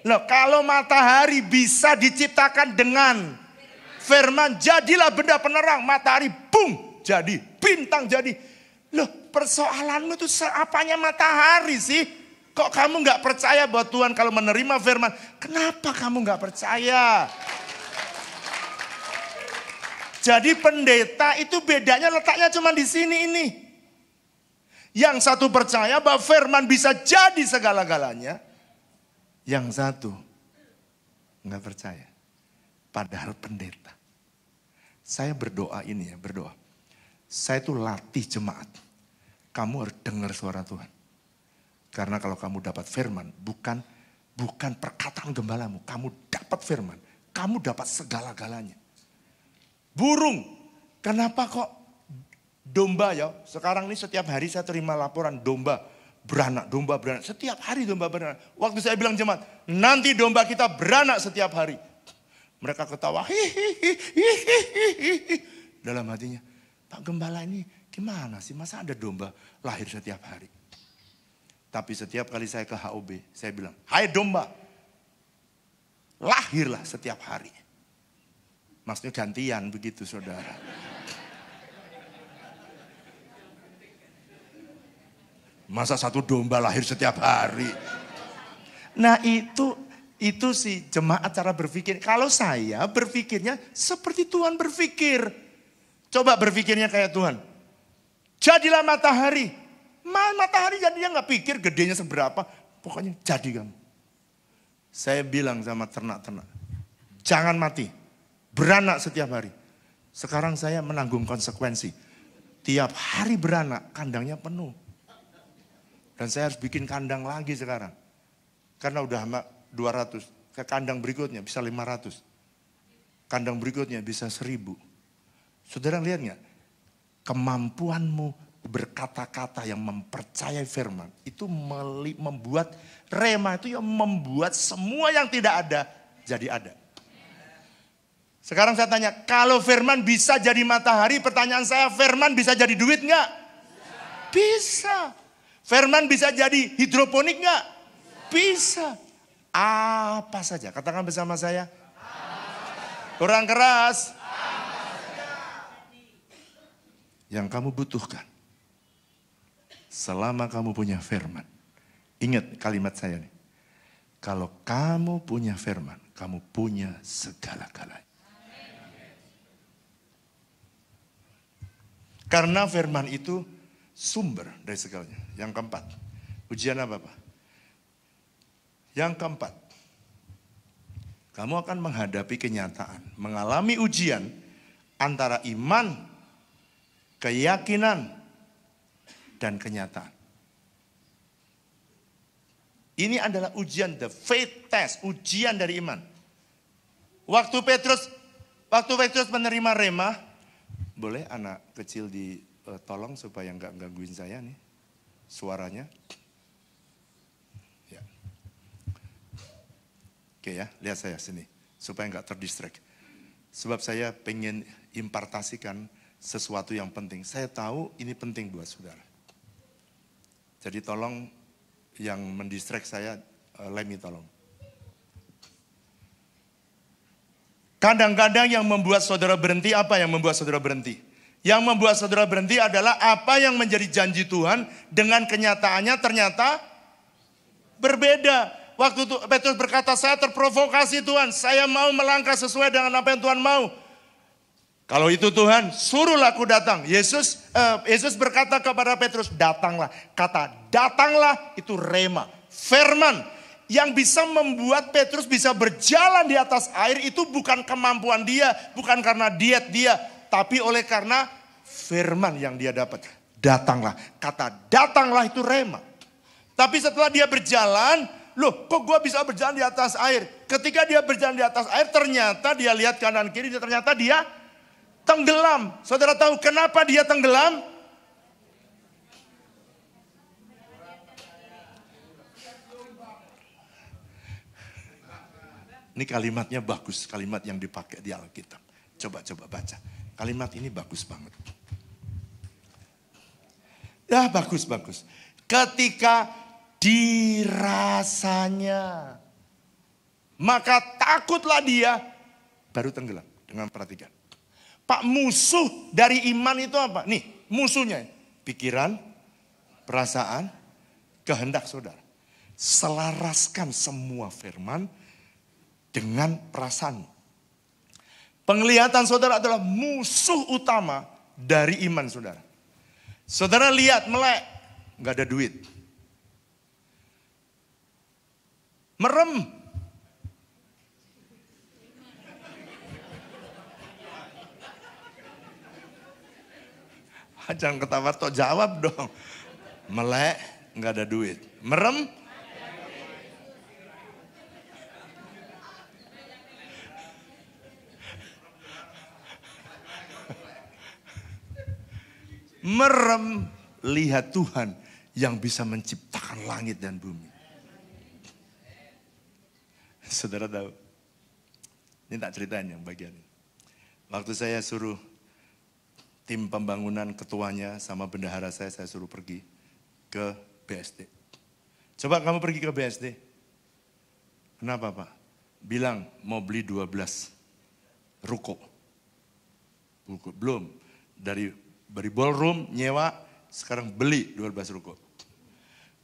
Loh, kalau matahari bisa diciptakan dengan firman, jadilah benda penerang, matahari, boom. Jadi, bintang jadi. Loh, persoalanmu itu apanya matahari sih? Kok kamu gak percaya bahwa Tuhan kalau menerima firman? Kenapa kamu gak percaya? Jadi pendeta itu bedanya letaknya cuma di sini ini. Yang satu percaya bahwa firman bisa jadi segala-galanya. Yang satu gak percaya. Padahal pendeta. Saya berdoa ini ya, berdoa. Saya itu latih jemaat. Kamu harus dengar suara Tuhan. Karena kalau kamu dapat firman, bukan perkataan gembalamu. Kamu dapat firman, kamu dapat segala-galanya. Burung, kenapa kok domba ya? Sekarang ini setiap hari saya terima laporan domba beranak. Setiap hari domba beranak. Waktu saya bilang jemaat, nanti domba kita beranak setiap hari. Mereka ketawa, hihihi. Dalam hatinya, Pak Gembala ini gimana sih? Masa ada domba lahir setiap hari? Tapi setiap kali saya ke HOB, saya bilang, hai domba, lahirlah setiap hari. Maksudnya gantian begitu saudara. Masa satu domba lahir setiap hari? Nah itu sih jemaat cara berpikir. Kalau saya berpikirnya seperti Tuhan berpikir. Coba berpikirnya kayak Tuhan. Jadilah matahari. Matahari jadinya gak pikir gedenya seberapa. Pokoknya jadi kamu. Saya bilang sama ternak-ternak. Jangan mati. Beranak setiap hari. Sekarang saya menanggung konsekuensi. Tiap hari beranak kandangnya penuh. Dan saya harus bikin kandang lagi sekarang. Karena udah 200. Ke kandang berikutnya bisa 500. Kandang berikutnya bisa 1000. Saudara lihat gak? Kemampuanmu berkata-kata yang mempercayai firman, itu membuat rema itu yang membuat semua yang tidak ada jadi ada. Sekarang saya tanya, kalau firman bisa jadi matahari, pertanyaan saya, firman bisa jadi duit nggak? Bisa. Firman bisa jadi hidroponik nggak? Bisa. Apa saja, katakan bersama saya. Kurang keras. Yang kamu butuhkan selama kamu punya firman. Ingat kalimat saya nih. Kalau kamu punya firman, kamu punya segala-galanya. Karena firman itu sumber dari segalanya. Yang keempat, ujian apa Pak? Yang keempat, kamu akan menghadapi kenyataan, mengalami ujian antara iman, keyakinan, dan kenyataan. Ini adalah ujian, the faith test, ujian dari iman. Waktu Petrus menerima rema, boleh anak kecil ditolong supaya nggak gangguin saya nih suaranya. Ya. Oke ya, lihat saya sini supaya nggak terdistract. Sebab saya pengen impartasikan sesuatu yang penting. Saya tahu ini penting buat saudara. Jadi tolong yang mendistract saya, Lemmy tolong. Kadang-kadang yang membuat saudara berhenti, apa yang membuat saudara berhenti? Yang membuat saudara berhenti adalah apa yang menjadi janji Tuhan dengan kenyataannya ternyata berbeda. Waktu Petrus berkata, saya terprovokasi Tuhan, saya mau melangkah sesuai dengan apa yang Tuhan mau. Kalau itu Tuhan, suruhlah aku datang. Yesus berkata kepada Petrus, datanglah. Kata datanglah itu rema, firman. Yang bisa membuat Petrus bisa berjalan di atas air itu bukan kemampuan dia, bukan karena diet dia, tapi oleh karena firman yang dia dapat. Datanglah. Kata datanglah itu rema. Tapi setelah dia berjalan, loh kok gue bisa berjalan di atas air? Ketika dia berjalan di atas air, ternyata dia lihat kanan kiri, ternyata dia tenggelam. Saudara tahu kenapa dia tenggelam? Ini kalimatnya bagus, kalimat yang dipakai di Alkitab. Coba baca. Kalimat ini bagus banget. Ya bagus. Ketika dirasanya, maka takutlah dia, baru tenggelam. Dengan perhatikan. Pak, musuh dari iman itu apa? Nih musuhnya, pikiran, perasaan, kehendak saudara. Selaraskan semua firman dengan perasaan. Penglihatan saudara adalah musuh utama dari iman saudara. Saudara lihat melek, nggak ada duit. Merem. Jangan ketawa toh, jawab dong. Melek, nggak ada duit. Merem. Merem, lihat Tuhan yang bisa menciptakan langit dan bumi. Saudara tahu, ini tak ceritain yang bagian ini. Waktu saya suruh tim pembangunan ketuanya sama bendahara saya suruh pergi ke BSD. Coba kamu pergi ke BSD. Kenapa Pak? Bilang mau beli 12 ruko. Belum, dari ballroom nyewa, sekarang beli 12 ruko.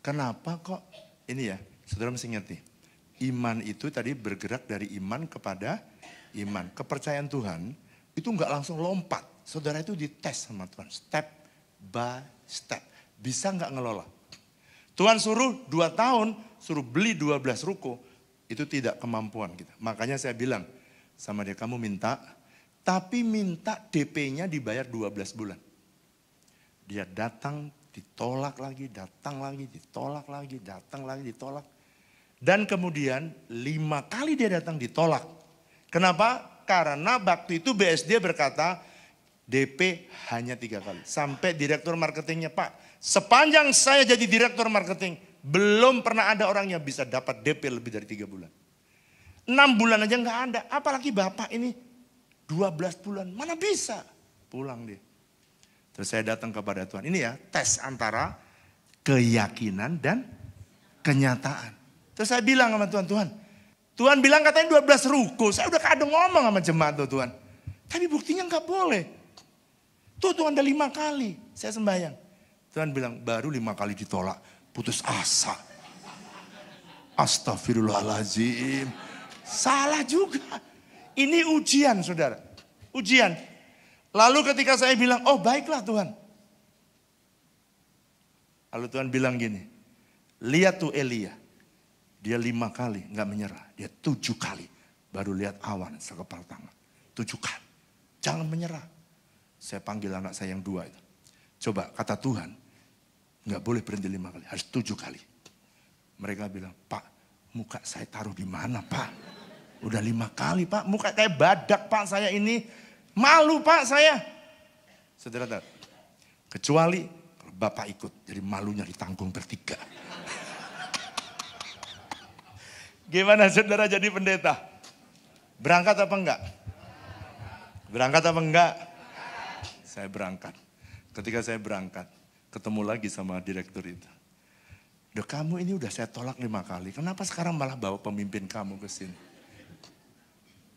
Kenapa kok? Ini ya, saudara mesti ngerti. Iman itu tadi bergerak dari iman kepada iman. Kepercayaan Tuhan itu enggak langsung lompat. Saudara itu dites sama Tuhan, step by step. Bisa enggak ngelola? Tuhan suruh 2 tahun, suruh beli 12 ruko. Itu tidak kemampuan kita. Makanya saya bilang sama dia, kamu minta, tapi minta DP-nya dibayar 12 bulan. Dia datang, ditolak lagi, datang lagi, ditolak lagi, datang lagi, ditolak. Dan kemudian 5 kali dia datang ditolak. Kenapa? Karena waktu itu BSD berkata, DP hanya 3 kali. Sampai direktur marketingnya, Pak, sepanjang saya jadi direktur marketing, belum pernah ada orang yang bisa dapat DP lebih dari 3 bulan. 6 bulan aja nggak ada. Apalagi Bapak ini 12 bulan. Mana bisa? Pulang dia. Terus saya datang kepada Tuhan. Ini ya tes antara keyakinan dan kenyataan. Terus saya bilang sama Tuhan, Tuhan bilang katanya 12 ruko. Saya udah kadang ngomong sama jemaat tuh Tuhan. Tapi buktinya nggak boleh. Tuh Tuhan ada 5 kali saya sembahyang. Tuhan bilang baru 5 kali ditolak. Putus asa. Astagfirullahaladzim. Salah juga. Ini ujian saudara. Ujian. Lalu ketika saya bilang, oh baiklah Tuhan. Lalu Tuhan bilang gini. Lihat tuh Elia. Dia 5 kali nggak menyerah. Dia 7 kali. Baru lihat awan sekepal tangan. 7 kali. Jangan menyerah. Saya panggil anak saya yang 2 itu. Coba kata Tuhan. Nggak boleh berhenti 5 kali. Harus 7 kali. Mereka bilang, Pak muka saya taruh di mana Pak? Udah 5 kali Pak. Muka kayak badak Pak saya ini. Malu Pak saya. Saudara, kecuali kalau Bapak ikut. Jadi malunya ditanggung bertiga. Gimana saudara jadi pendeta? Berangkat apa enggak? Berangkat apa enggak? Saya berangkat. Ketika saya berangkat, ketemu lagi sama direktur itu. Duh, kamu ini udah saya tolak 5 kali. Kenapa sekarang malah bawa pemimpin kamu ke sini?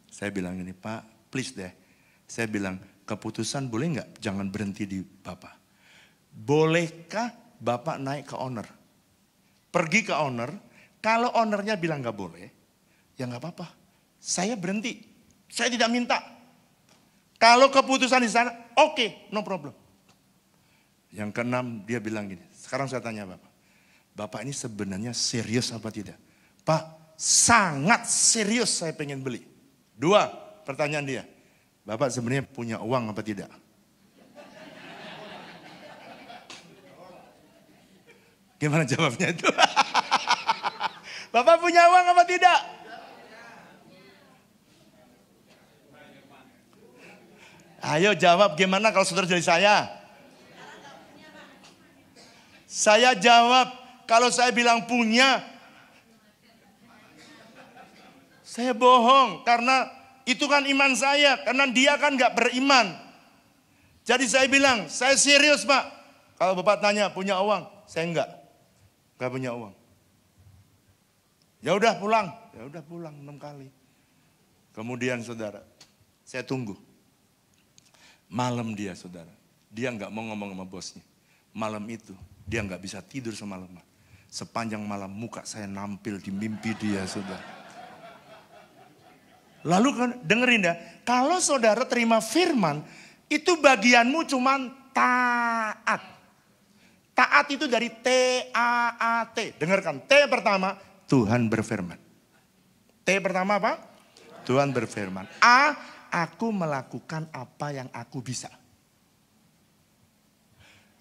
Saya bilang ini, Pak, please deh. Saya bilang, keputusan boleh enggak? Jangan berhenti di Bapak. Bolehkah Bapak naik ke owner? Pergi ke owner. Kalau ownernya bilang enggak boleh, ya enggak apa-apa. Saya berhenti. Saya tidak minta. Kalau keputusan di sana, oke, no problem. Yang ke-6 dia bilang gini, sekarang saya tanya Bapak. Bapak ini sebenarnya serius apa tidak? Pak, sangat serius saya pengen beli. 2, pertanyaan dia. Bapak sebenarnya punya uang apa tidak? Gimana jawabnya itu? Bapak punya uang apa tidak? Ayo jawab gimana kalau saudara jadi saya? Saya jawab, kalau saya bilang punya, saya bohong. Karena itu kan iman saya, karena dia kan gak beriman. Jadi saya bilang, saya serius Pak. Kalau Bapak tanya, punya uang? Saya enggak punya uang. Ya udah pulang, 6 kali. Kemudian saudara, saya tunggu. Malam dia saudara, dia nggak mau ngomong sama bosnya. Malam itu dia nggak bisa tidur semalaman. Sepanjang malam muka saya nampil di mimpi dia saudara. Lalu kan dengerin ya, kalau saudara terima firman, itu bagianmu cuman taat. Taat itu dari T-A-A-T. Dengarkan, T pertama, Tuhan berfirman. T pertama apa? Tuhan berfirman. A, aku melakukan apa yang aku bisa.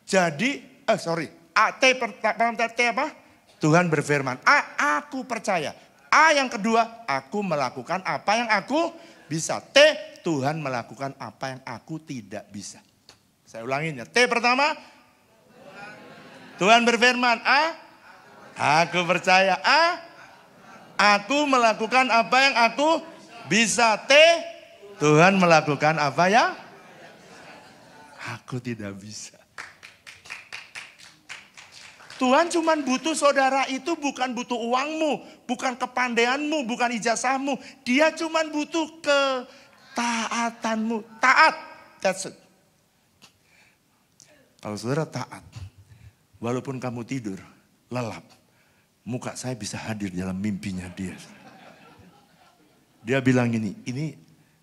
Jadi, T apa? Tuhan berfirman. A, aku percaya. A yang kedua, aku melakukan apa yang aku bisa. T, Tuhan melakukan apa yang aku tidak bisa. Saya ulangin ya. T pertama, Tuhan berfirman. A, aku percaya. A, aku melakukan apa yang aku bisa. T, Tuhan melakukan apa yang aku tidak bisa. Tuhan cuma butuh saudara itu bukan butuh uangmu, bukan kepandaianmu, bukan ijazahmu. Dia cuma butuh ketaatanmu. Taat, that's it. Kalau saudara taat, walaupun kamu tidur, lelap, muka saya bisa hadir dalam mimpinya dia. Dia bilang ini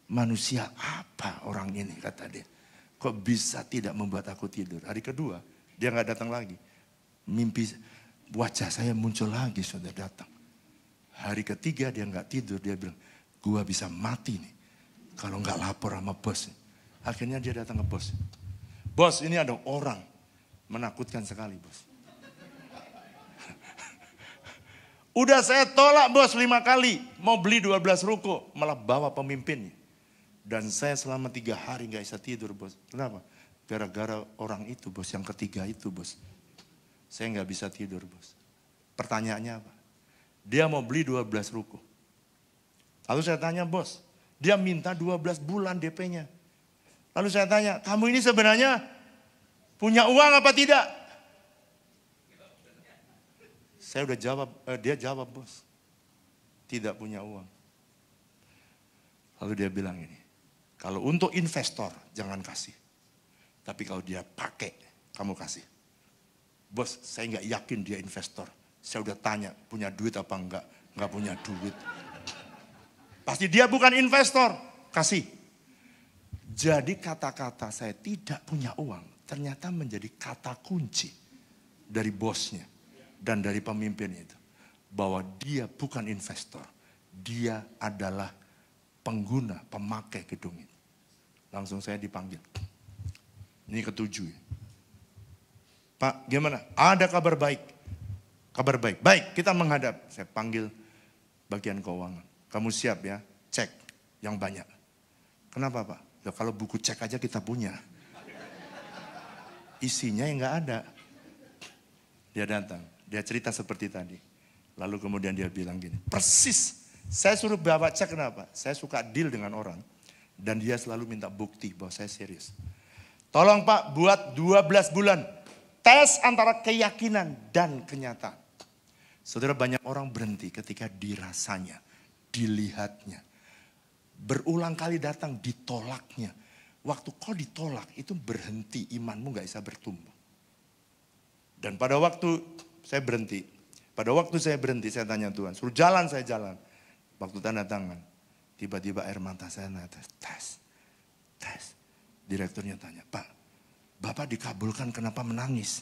manusia apa orang ini kata dia. Kok bisa tidak membuat aku tidur. Hari kedua dia gak datang lagi. Mimpi wajah saya muncul lagi saudara datang. Hari ketiga dia gak tidur. Dia bilang gua bisa mati nih. Kalau gak lapor sama bos. Akhirnya dia datang ke bos. Bos ini ada orang menakutkan sekali bos. Udah saya tolak bos 5 kali. Mau beli 12 ruko. Malah bawa pemimpinnya. Dan saya selama 3 hari gak bisa tidur bos. Kenapa? Gara-gara orang itu bos, yang ketiga itu bos. Saya gak bisa tidur bos. Pertanyaannya apa? Dia mau beli 12 ruko. Lalu saya tanya bos, dia minta 12 bulan DP-nya. Lalu saya tanya, kamu ini sebenarnya punya uang apa tidak? Saya udah jawab, dia jawab bos, tidak punya uang. Lalu dia bilang ini, kalau untuk investor jangan kasih. Tapi kalau dia pakai, kamu kasih. Bos, saya nggak yakin dia investor. Saya udah tanya, punya duit apa enggak? Enggak punya duit. Pasti dia bukan investor, kasih. Jadi kata-kata saya tidak punya uang, ternyata menjadi kata kunci dari bosnya dan dari pemimpin itu. Bahwa dia bukan investor, dia adalah pengguna, pemakai gedung itu. Langsung saya dipanggil. Ini ketujuh. Pak, gimana? Ada kabar baik. Kabar baik. Baik, kita menghadap. Saya panggil bagian keuangan. Kamu siap ya? Cek yang banyak. Kenapa Pak? Ya, kalau buku cek aja kita punya. Isinya yang nggak ada. Dia datang. Dia cerita seperti tadi. Lalu kemudian dia bilang gini. Persis. Saya suruh bawa cek kenapa? Saya suka deal dengan orang. Dan dia selalu minta bukti bahwa saya serius. Tolong Pak buat 12 bulan. Tes antara keyakinan dan kenyataan. Saudara, banyak orang berhenti ketika dirasanya, dilihatnya. Berulang kali datang ditolaknya. Waktu kau ditolak itu berhenti, imanmu gak bisa bertumbuh. Dan pada waktu saya berhenti. Saya tanya Tuhan, suruh jalan saya jalan. Waktu tanda tangan, tiba-tiba air mata saya netes. Tes. Direkturnya tanya, Pak, Bapak dikabulkan kenapa menangis?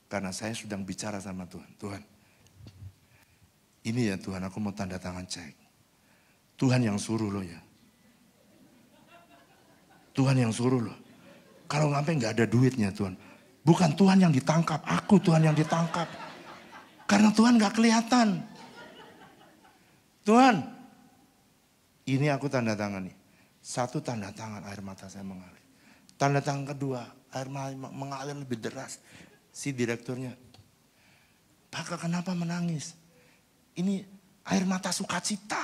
Karena saya sedang bicara sama Tuhan. Tuhan, ini ya Tuhan, aku mau tanda tangan cek. Tuhan yang suruh lo ya. Tuhan yang suruh lo. Kalau sampai nggak ada duitnya Tuhan. Bukan Tuhan yang ditangkap, aku Tuhan yang ditangkap. Karena Tuhan nggak kelihatan. Tuhan, ini aku tanda tangan nih. Satu tanda tangan air mata saya mengalir. Tanda tangan kedua air mata mengalir lebih deras. Si direkturnya, Pak kenapa menangis? Ini air mata sukacita.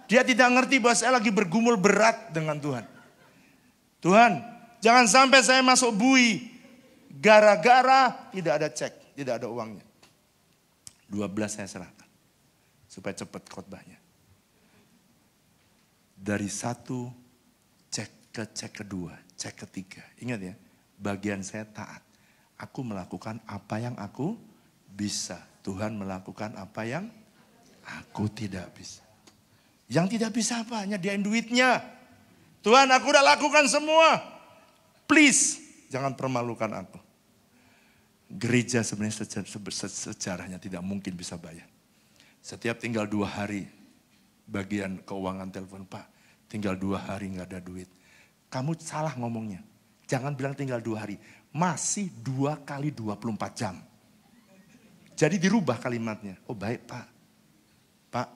Dia tidak ngerti bahwa saya lagi bergumul berat dengan Tuhan. Tuhan, jangan sampai saya masuk bui. Gara-gara tidak ada cek, tidak ada uangnya. 12 saya serahkan. Supaya cepat khotbahnya. Dari satu cek ke cek kedua, cek ketiga. Ingat ya, bagian saya taat. Aku melakukan apa yang aku bisa. Tuhan melakukan apa yang aku tidak bisa. Yang tidak bisa apa? Nyediain duitnya. Tuhan, aku udah lakukan semua. Please, jangan permalukan aku. Gereja sebenarnya sejarahnya tidak mungkin bisa bayar. Setiap tinggal 2 hari, bagian keuangan telepon, Pak, tinggal 2 hari nggak ada duit. Kamu salah ngomongnya. Jangan bilang tinggal 2 hari. Masih 2 kali 24 jam. Jadi dirubah kalimatnya. Oh baik Pak. Pak,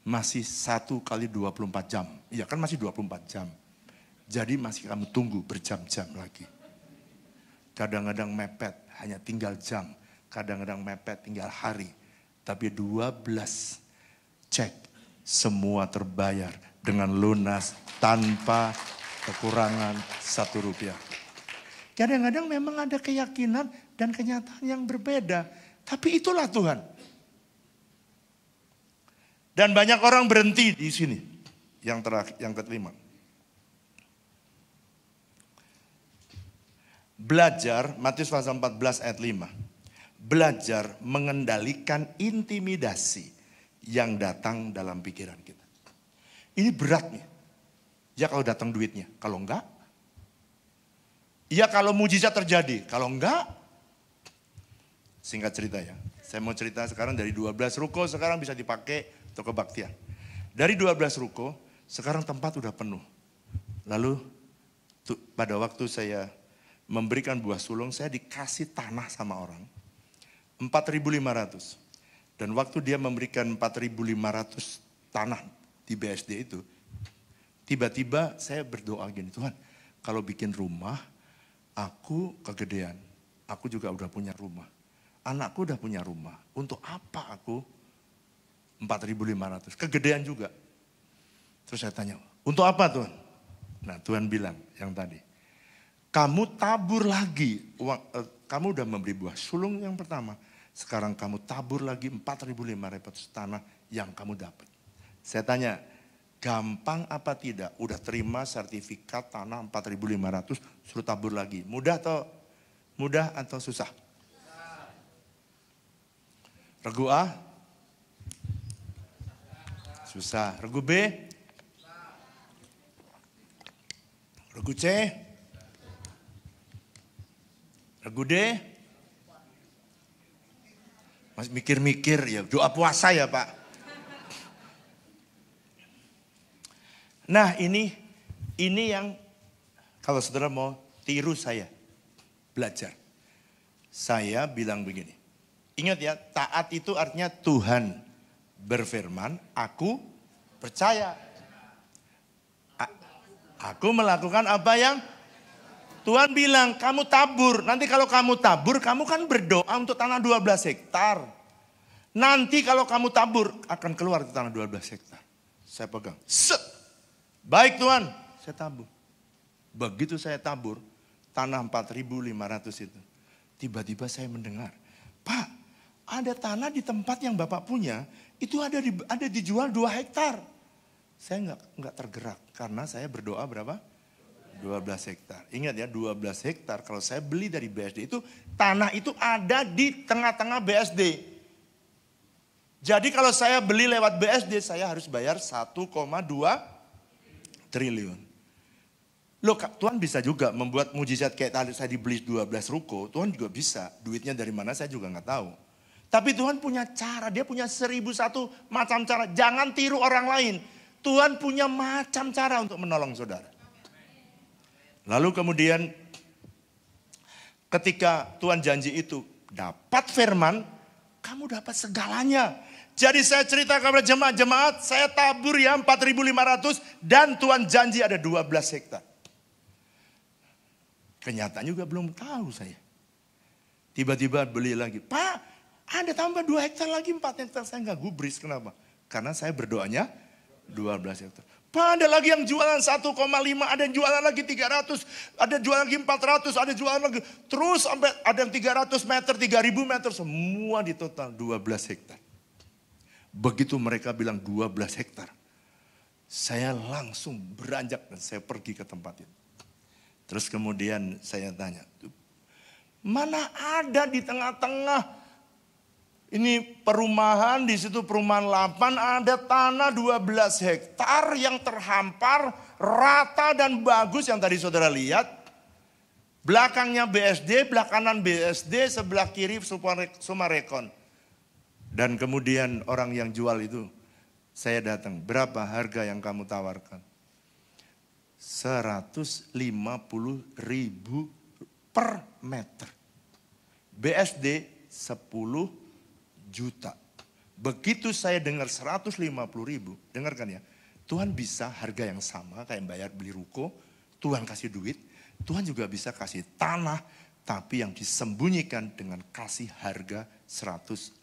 masih 1 kali 24 jam. Iya kan masih 24 jam. Jadi masih kamu tunggu berjam-jam lagi. Kadang-kadang mepet, hanya tinggal jam. Kadang-kadang mepet, tinggal hari. Tapi 12 cek. Semua terbayar dengan lunas tanpa kekurangan 1 rupiah. Kadang-kadang memang ada keyakinan dan kenyataan yang berbeda. Tapi itulah Tuhan. Dan banyak orang berhenti di sini. Yang terakhir, yang kelima. Belajar, Matius pasal 14 ayat 5. Belajar mengendalikan intimidasi yang datang dalam pikiran kita. Ini berat nih. Ya kalau datang duitnya, kalau enggak. Ya kalau mujizat terjadi, kalau enggak. Singkat cerita ya. Saya mau cerita sekarang dari 12 ruko sekarang bisa dipakai untuk kebaktian. Dari 12 ruko sekarang tempat udah penuh. Lalu pada waktu saya memberikan buah sulung, saya dikasih tanah sama orang. 4.500. Dan waktu dia memberikan 4.500 tanah di BSD itu, Tiba-tiba saya berdoa gini, Tuhan kalau bikin rumah, aku kegedean. Aku juga udah punya rumah. Anakku udah punya rumah. Untuk apa aku 4.500? Kegedean juga. Terus saya tanya, untuk apa Tuhan? Nah Tuhan bilang yang tadi, kamu tabur lagi. Kamu udah memberi buah sulung yang pertama. Sekarang kamu tabur lagi 4.500 tanah yang kamu dapat. Saya tanya, gampang apa tidak? Udah terima sertifikat tanah 4.500, suruh tabur lagi. Mudah atau susah? Regu A? Susah. Regu B? Regu C? Regu D? Masih mikir-mikir ya, doa puasa ya Pak. Nah ini yang kalau saudara mau tiru saya, belajar. Saya bilang begini, ingat ya, taat itu artinya Tuhan berfirman, aku percaya. Aku melakukan apa yang Tuhan bilang, kamu tabur. Nanti kalau kamu tabur, kamu kan berdoa untuk tanah 12 hektar. Nanti kalau kamu tabur, akan keluar ke tanah 12 hektar. Saya pegang. Set. Baik Tuhan, saya tabur. Begitu saya tabur, tanah 4.500 itu. Tiba-tiba saya mendengar, Pak, ada tanah di tempat yang Bapak punya, itu ada dijual 2 hektar. Saya nggak tergerak, karena saya berdoa berapa? 12 hektar. Ingat ya, 12 hektar kalau saya beli dari BSD itu, tanah itu ada di tengah-tengah BSD. Jadi kalau saya beli lewat BSD, saya harus bayar 1,2 triliun. Loh Tuhan bisa juga membuat mujizat kayak tadi saya dibeli 12 ruko, Tuhan juga bisa. Duitnya dari mana saya juga nggak tahu. Tapi Tuhan punya cara, dia punya 1001 macam cara. Jangan tiru orang lain. Tuhan punya macam cara untuk menolong saudara. Lalu kemudian ketika Tuhan janji itu dapat firman, kamu dapat segalanya. Jadi saya cerita kepada jemaat-jemaat, saya tabur ya 4.500 dan Tuhan janji ada 12 hektar. Kenyataan juga belum tahu saya. Tiba-tiba beli lagi, Pak ada tambah 2 hektar lagi, 4 hektar. Saya nggak gubris, kenapa? Karena saya berdoanya 12 hektar. Pak ada lagi yang jualan 1,5, ada yang jualan lagi 300, ada jualan lagi 400, ada jualan lagi. Terus sampai ada yang 300 meter, 3.000 meter, semua di total 12 hektar. Begitu mereka bilang 12 hektar, saya langsung beranjak dan saya pergi ke tempat itu. Terus kemudian saya tanya, mana ada di tengah-tengah ini perumahan, di situ perumahan 8, ada tanah 12 hektar yang terhampar, rata dan bagus yang tadi saudara lihat. Belakangnya BSD, belakangan BSD, sebelah kiri Sumarekon. Dan kemudian orang yang jual itu, saya datang, berapa harga yang kamu tawarkan? 150.000 per meter. BSD 10 juta. Begitu saya dengar 150.000, dengarkan ya. Tuhan bisa harga yang sama kayak bayar beli ruko, Tuhan kasih duit, Tuhan juga bisa kasih tanah, tapi yang disembunyikan dengan kasih harga 150.000.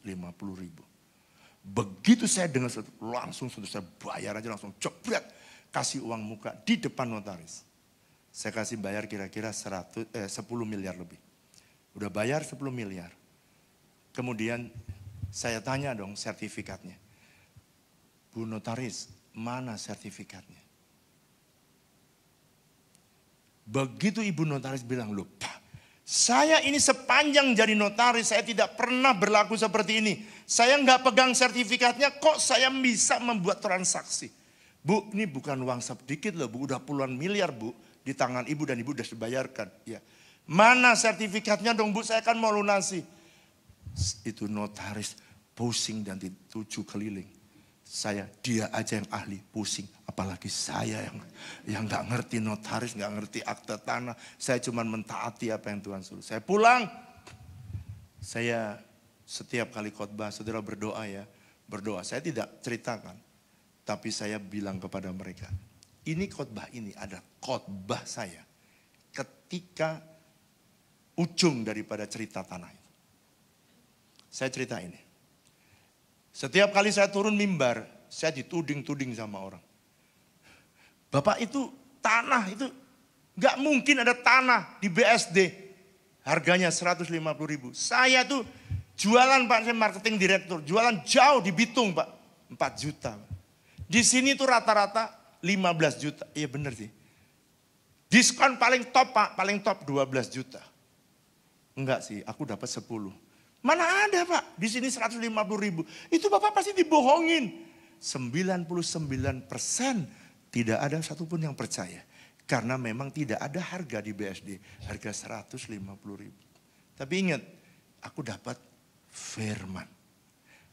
Begitu saya dengar langsung saya bayar aja langsung jebret, kasih uang muka di depan notaris. Saya kasih bayar kira-kira 10 miliar lebih. Udah bayar 10 miliar. Kemudian saya tanya dong sertifikatnya. Bu notaris, mana sertifikatnya? Begitu ibu notaris bilang, loh Pak, saya ini sepanjang jadi notaris, saya tidak pernah berlaku seperti ini. Saya nggak pegang sertifikatnya, kok saya bisa membuat transaksi? Bu, ini bukan uang sedikit loh Bu, udah puluhan miliar Bu, di tangan ibu dan ibu udah dibayarkan. Ya. Mana sertifikatnya dong Bu, saya kan mau lunasi. Itu notaris pusing dan dituju keliling. Dia aja yang ahli pusing. Apalagi saya yang gak ngerti notaris, gak ngerti akta tanah. Saya cuma mentaati apa yang Tuhan suruh. Saya pulang. Saya setiap kali khotbah, saudara berdoa ya. Berdoa, saya tidak ceritakan. Tapi saya bilang kepada mereka. Ini khotbah ini ada khotbah saya ketika ujung daripada cerita tanah itu. Saya cerita ini. Setiap kali saya turun mimbar, saya dituding-tuding sama orang. Bapak itu tanah itu gak mungkin ada tanah di BSD. Harganya 150.000. Saya tuh jualan Pak, saya marketing direktur. Jualan jauh di Bitung Pak. 4 juta. Di sini tuh rata-rata 15 juta. Iya bener sih. Diskon paling top Pak, paling top 12 juta. Enggak sih, aku dapat 10. Mana ada Pak, di sini 150.000. Itu Bapak pasti dibohongin. 99% tidak ada satupun yang percaya. Karena memang tidak ada harga di BSD. Harga 150.000. Tapi ingat, aku dapat firman.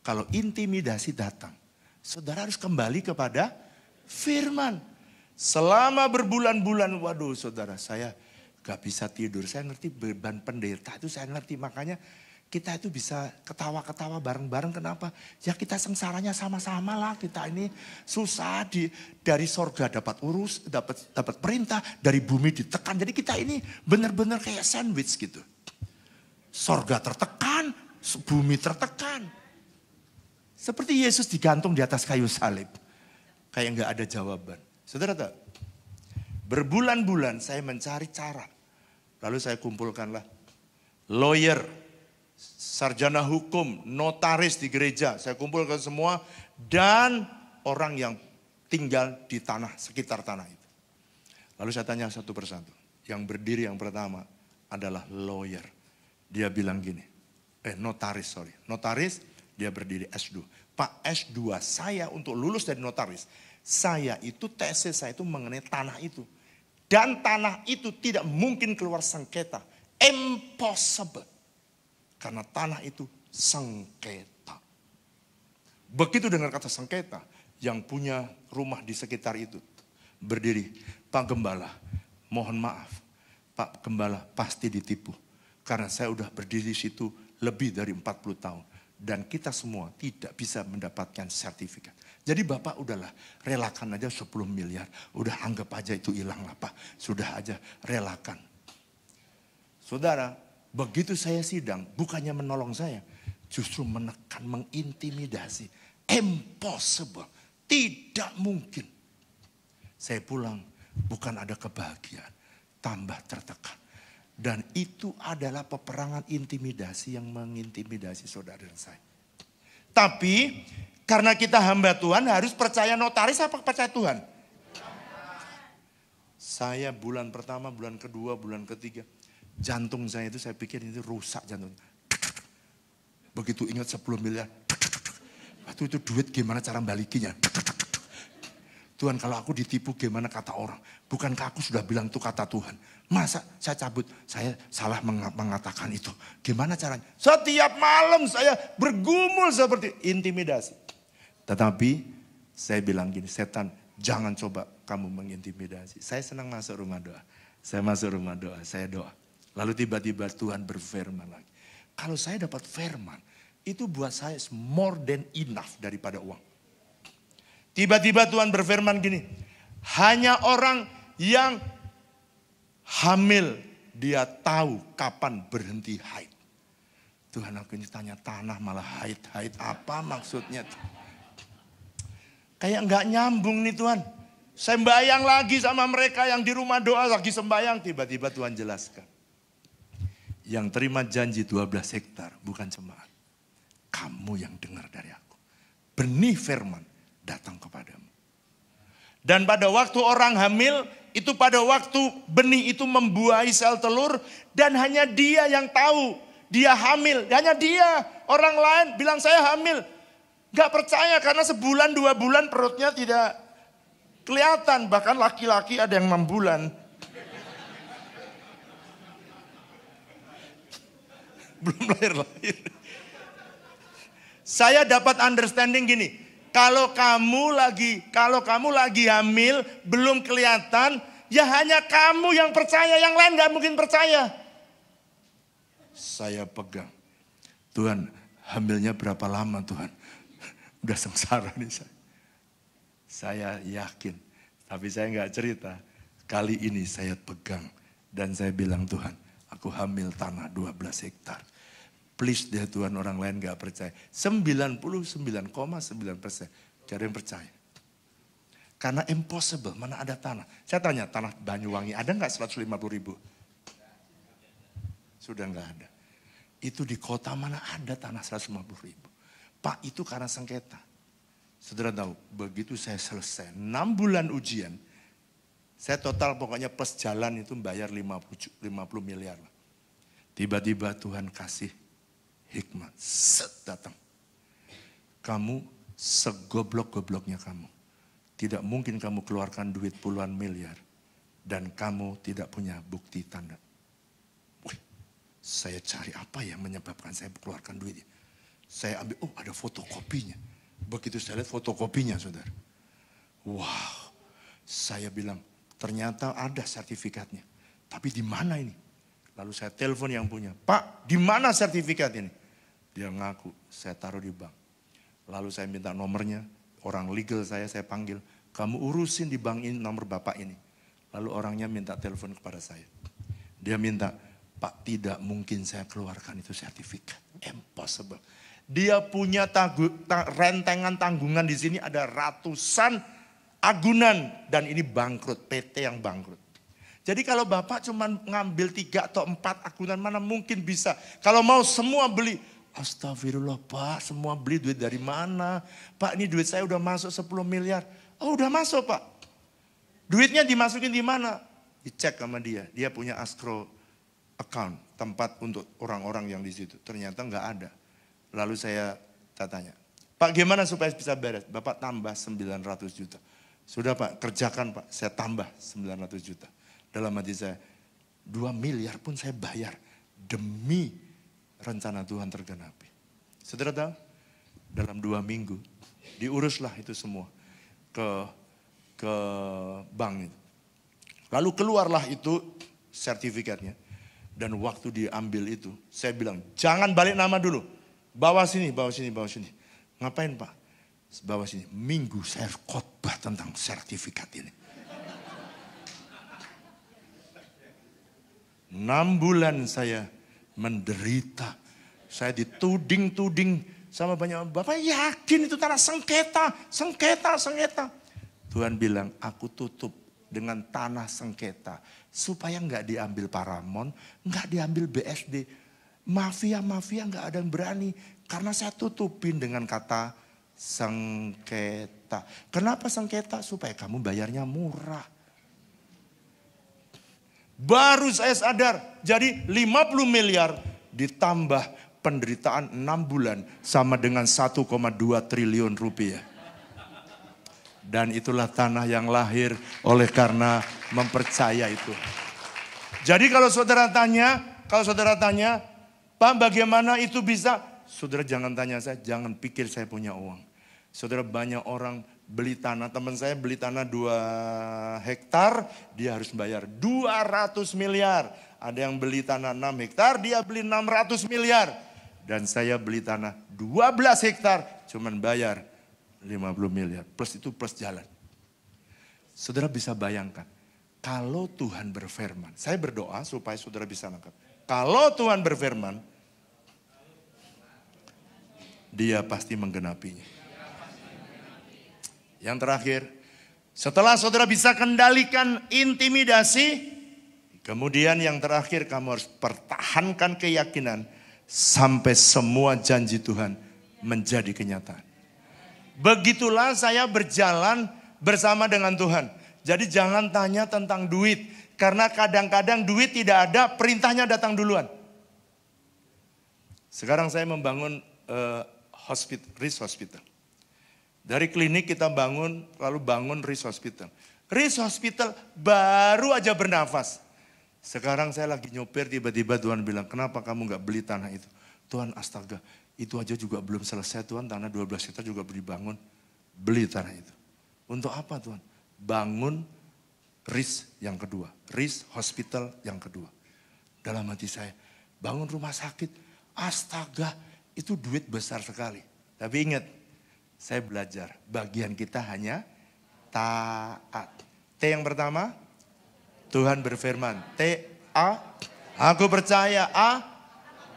Kalau intimidasi datang, saudara harus kembali kepada firman. Selama berbulan-bulan, waduh saudara, saya gak bisa tidur. Saya ngerti beban pendeta itu saya ngerti. Makanya kita itu bisa ketawa-ketawa bareng-bareng. Kenapa? Ya kita sengsaranya sama-sama lah. Kita ini susah dari sorga dapat dapat perintah, dari bumi ditekan. Jadi kita ini benar-benar kayak sandwich gitu. Sorga tertekan, bumi tertekan. Seperti Yesus digantung di atas kayu salib. Kayak nggak ada jawaban. Saudara tahu? Berbulan-bulan saya mencari cara. Lalu saya kumpulkanlah lawyer, sarjana hukum, notaris di gereja. Saya kumpulkan semua dan orang yang tinggal di tanah, sekitar tanah itu. Lalu saya tanya satu persatu. Yang berdiri yang pertama adalah lawyer. Dia bilang gini, notaris. Notaris, dia berdiri S2. Pak, S2 saya untuk lulus dari notaris. Saya itu tesis saya itu mengenai tanah itu. Dan tanah itu tidak mungkin keluar sengketa. Impossible. Karena tanah itu sengketa. Begitu dengar kata sengketa, yang punya rumah di sekitar itu berdiri. Pak Gembala, mohon maaf. Pak Gembala pasti ditipu. Karena saya udah berdiri di situ lebih dari 40 tahun. Dan kita semua tidak bisa mendapatkan sertifikat. Jadi Bapak udahlah relakan aja 10 miliar. Udah anggap aja itu hilang lah Pak. Sudah aja relakan. Saudara, begitu saya sidang bukannya menolong saya. Justru menekan, mengintimidasi. Impossible. Tidak mungkin. Saya pulang bukan ada kebahagiaan. Tambah tertekan. Dan itu adalah peperangan intimidasi yang mengintimidasi saudara dan saya. Tapi karena kita hamba Tuhan harus percaya notaris apa percaya Tuhan? Saya bulan pertama, bulan kedua, bulan ketiga. Jantung saya itu saya pikir ini rusak jantung. Begitu ingat 10 miliar. Waktu itu duit gimana cara balikinya. Tuhan kalau aku ditipu gimana kata orang. Bukankah aku sudah bilang itu kata Tuhan. Masa saya cabut, saya salah mengatakan itu. Gimana caranya? Setiap malam saya bergumul seperti intimidasi. Tetapi saya bilang gini, setan jangan coba kamu mengintimidasi. Saya senang masuk rumah doa. Saya masuk rumah doa, saya doa. Lalu tiba-tiba Tuhan berfirman lagi. Kalau saya dapat firman, itu buat saya more than enough daripada uang. Tiba-tiba Tuhan berfirman gini, hanya orang yang hamil dia tahu kapan berhenti haid. Tuhan aku ini tanya tanah malah haid apa maksudnya? Kayak nggak nyambung nih Tuhan. Sembayang lagi sama mereka yang di rumah doa lagi sembayang. Tiba-tiba Tuhan jelaskan. Yang terima janji 12 hektar bukan jemaat. Kamu yang dengar dari aku. Benih firman datang kepadamu. Dan pada waktu orang hamil, itu pada waktu benih itu membuahi sel telur. Dan hanya dia yang tahu dia hamil. Hanya dia, orang lain bilang saya hamil. Gak percaya karena sebulan 2 bulan perutnya tidak kelihatan. Bahkan laki-laki ada yang 6 bulan. Belum lahir-lahir. Saya dapat understanding gini. Kalau kamu lagi hamil, belum kelihatan, ya hanya kamu yang percaya, yang lain gak mungkin percaya. Saya pegang. Tuhan, hamilnya berapa lama Tuhan? Udah sengsara nih saya. Saya yakin Tapi saya nggak cerita. Kali ini saya pegang dan saya bilang, Tuhan, aku hamil tanah 12 hektar. Please deh Tuhan, orang lain nggak percaya. 99,9% gak ada yang percaya. Karena impossible, mana ada tanah. Saya tanya, tanah Banyuwangi ada nggak 150.000? Sudah nggak ada. Itu di kota mana ada tanah 150.000. Pak, itu karena sengketa. Saudara tahu, begitu saya selesai 6 bulan ujian, saya total pokoknya plus jalan itu bayar 50 miliar. Tiba-tiba Tuhan kasih hikmat, set datang. Kamu segoblok-gobloknya kamu. Tidak mungkin kamu keluarkan duit puluhan miliar dan kamu tidak punya bukti tanda. Wih, saya cari apa yang menyebabkan saya keluarkan duit. Saya ambil, oh ada fotokopinya. Begitu saya lihat fotokopinya, saudara. Wow, saya bilang ternyata ada sertifikatnya. Tapi di mana ini? Lalu saya telepon yang punya. Pak, di mana sertifikat ini? Dia ngaku, saya taruh di bank. Lalu saya minta nomornya, orang legal saya panggil. Kamu urusin di bank ini nomor bapak ini. Lalu orangnya minta telepon kepada saya. Dia minta, Pak, tidak mungkin saya keluarkan itu sertifikat. Impossible. Dia punya rentengan tanggungan di sini ada ratusan agunan. Dan ini bangkrut, PT yang bangkrut. Jadi kalau Bapak cuma ngambil 3 atau 4 agunan, mana mungkin bisa. Kalau mau semua beli, astagfirullah Pak, semua beli duit dari mana? Pak, ini duit saya udah masuk 10 miliar. Oh udah masuk Pak. Duitnya dimasukin di mana? Dicek sama dia. Dia punya escrow account, tempat untuk orang-orang yang di situ. Ternyata nggak ada. Lalu saya tanya, Pak gimana supaya bisa beres? Bapak tambah 900 juta. Sudah Pak, kerjakan Pak, saya tambah 900 juta. Dalam hati saya, 2 miliar pun saya bayar demi rencana Tuhan tergenapi. Saudara tahu, dalam 2 minggu diuruslah itu semua ke bank itu. Lalu keluarlah itu sertifikatnya. Dan waktu diambil itu, saya bilang, jangan balik nama dulu. Bawa sini, bawa sini, bawa sini. Ngapain Pak? Bawa sini. Minggu saya khotbah tentang sertifikat ini. 6 bulan saya menderita. Saya dituding-tuding sama banyak. Bapak yakin itu tanah sengketa, sengketa, sengketa. Tuhan bilang, aku tutup dengan tanah sengketa. Supaya nggak diambil Paramount, nggak diambil BSD. Mafia-mafia nggak ada yang berani. Karena saya tutupin dengan kata sengketa. Kenapa sengketa? Supaya kamu bayarnya murah. Baru saya sadar, jadi 50 miliar ditambah penderitaan 6 bulan sama dengan 1,2 triliun rupiah. Dan itulah tanah yang lahir oleh karena mempercaya itu. Jadi kalau saudara tanya, Pak bagaimana itu bisa? Saudara jangan tanya saya, jangan pikir saya punya uang. Saudara banyak orang beli tanah, teman saya beli tanah 2 hektar, dia harus bayar 200 miliar. Ada yang beli tanah 6 hektar, dia beli 600 miliar. Dan saya beli tanah 12 hektar, cuman bayar 50 miliar. Plus itu plus jalan. Saudara bisa bayangkan, kalau Tuhan berfirman, saya berdoa supaya saudara bisa nangkap. Kalau Tuhan berfirman, Dia pasti menggenapinya. Yang terakhir, setelah saudara bisa kendalikan intimidasi, kemudian yang terakhir kamu harus pertahankan keyakinan sampai semua janji Tuhan menjadi kenyataan. Begitulah saya berjalan bersama dengan Tuhan. Jadi jangan tanya tentang duit, karena kadang-kadang duit tidak ada, perintahnya datang duluan. Sekarang saya membangun RIS Hospital. Dari klinik kita bangun, lalu bangun RIS Hospital. RIS Hospital baru aja bernafas. Sekarang saya lagi nyopir, tiba-tiba Tuhan bilang, kenapa kamu gak beli tanah itu? Tuhan astaga, itu aja juga belum selesai Tuhan, tanah 12 hektar juga beli bangun. Beli tanah itu. Untuk apa Tuhan? Bangun RIS yang kedua. RIS Hospital yang kedua. Dalam hati saya, bangun rumah sakit. Astaga, itu duit besar sekali. Tapi ingat, saya belajar, bagian kita hanya taat. T yang pertama, Tuhan berfirman. T, A, aku percaya. A,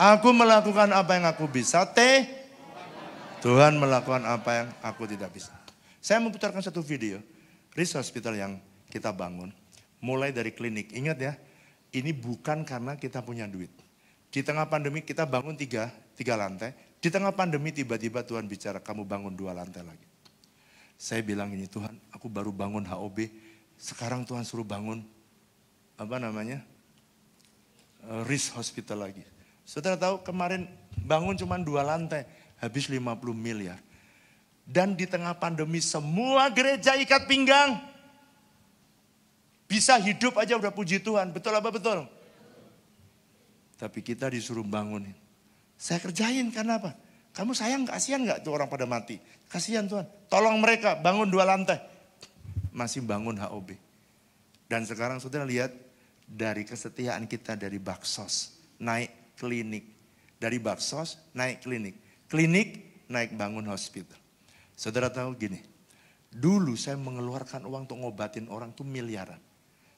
aku melakukan apa yang aku bisa. T, Tuhan melakukan apa yang aku tidak bisa. Saya memutarkan satu video, Riz Hospital yang kita bangun. Mulai dari klinik, ingat ya, ini bukan karena kita punya duit. Di tengah pandemi kita bangun tiga lantai. Di tengah pandemi tiba-tiba Tuhan bicara, kamu bangun 2 lantai lagi. Saya bilang ini, Tuhan aku baru bangun HOB, sekarang Tuhan suruh bangun, Riz Hospital lagi. Saudara tahu kemarin bangun cuma 2 lantai, habis 50 miliar. Dan di tengah pandemi semua gereja ikat pinggang. Bisa hidup aja udah puji Tuhan, betul apa betul? Tapi kita disuruh bangunin. Saya kerjain karena apa? Kamu sayang, kasihan gak tuh orang pada mati? Kasihan Tuhan, tolong mereka bangun 2 lantai. Masih bangun HOB. Dan sekarang saudara lihat dari kesetiaan kita dari Baksos naik klinik. Dari Baksos naik klinik. Klinik naik bangun hospital. Saudara tahu gini, dulu saya mengeluarkan uang untuk ngobatin orang tuh miliaran.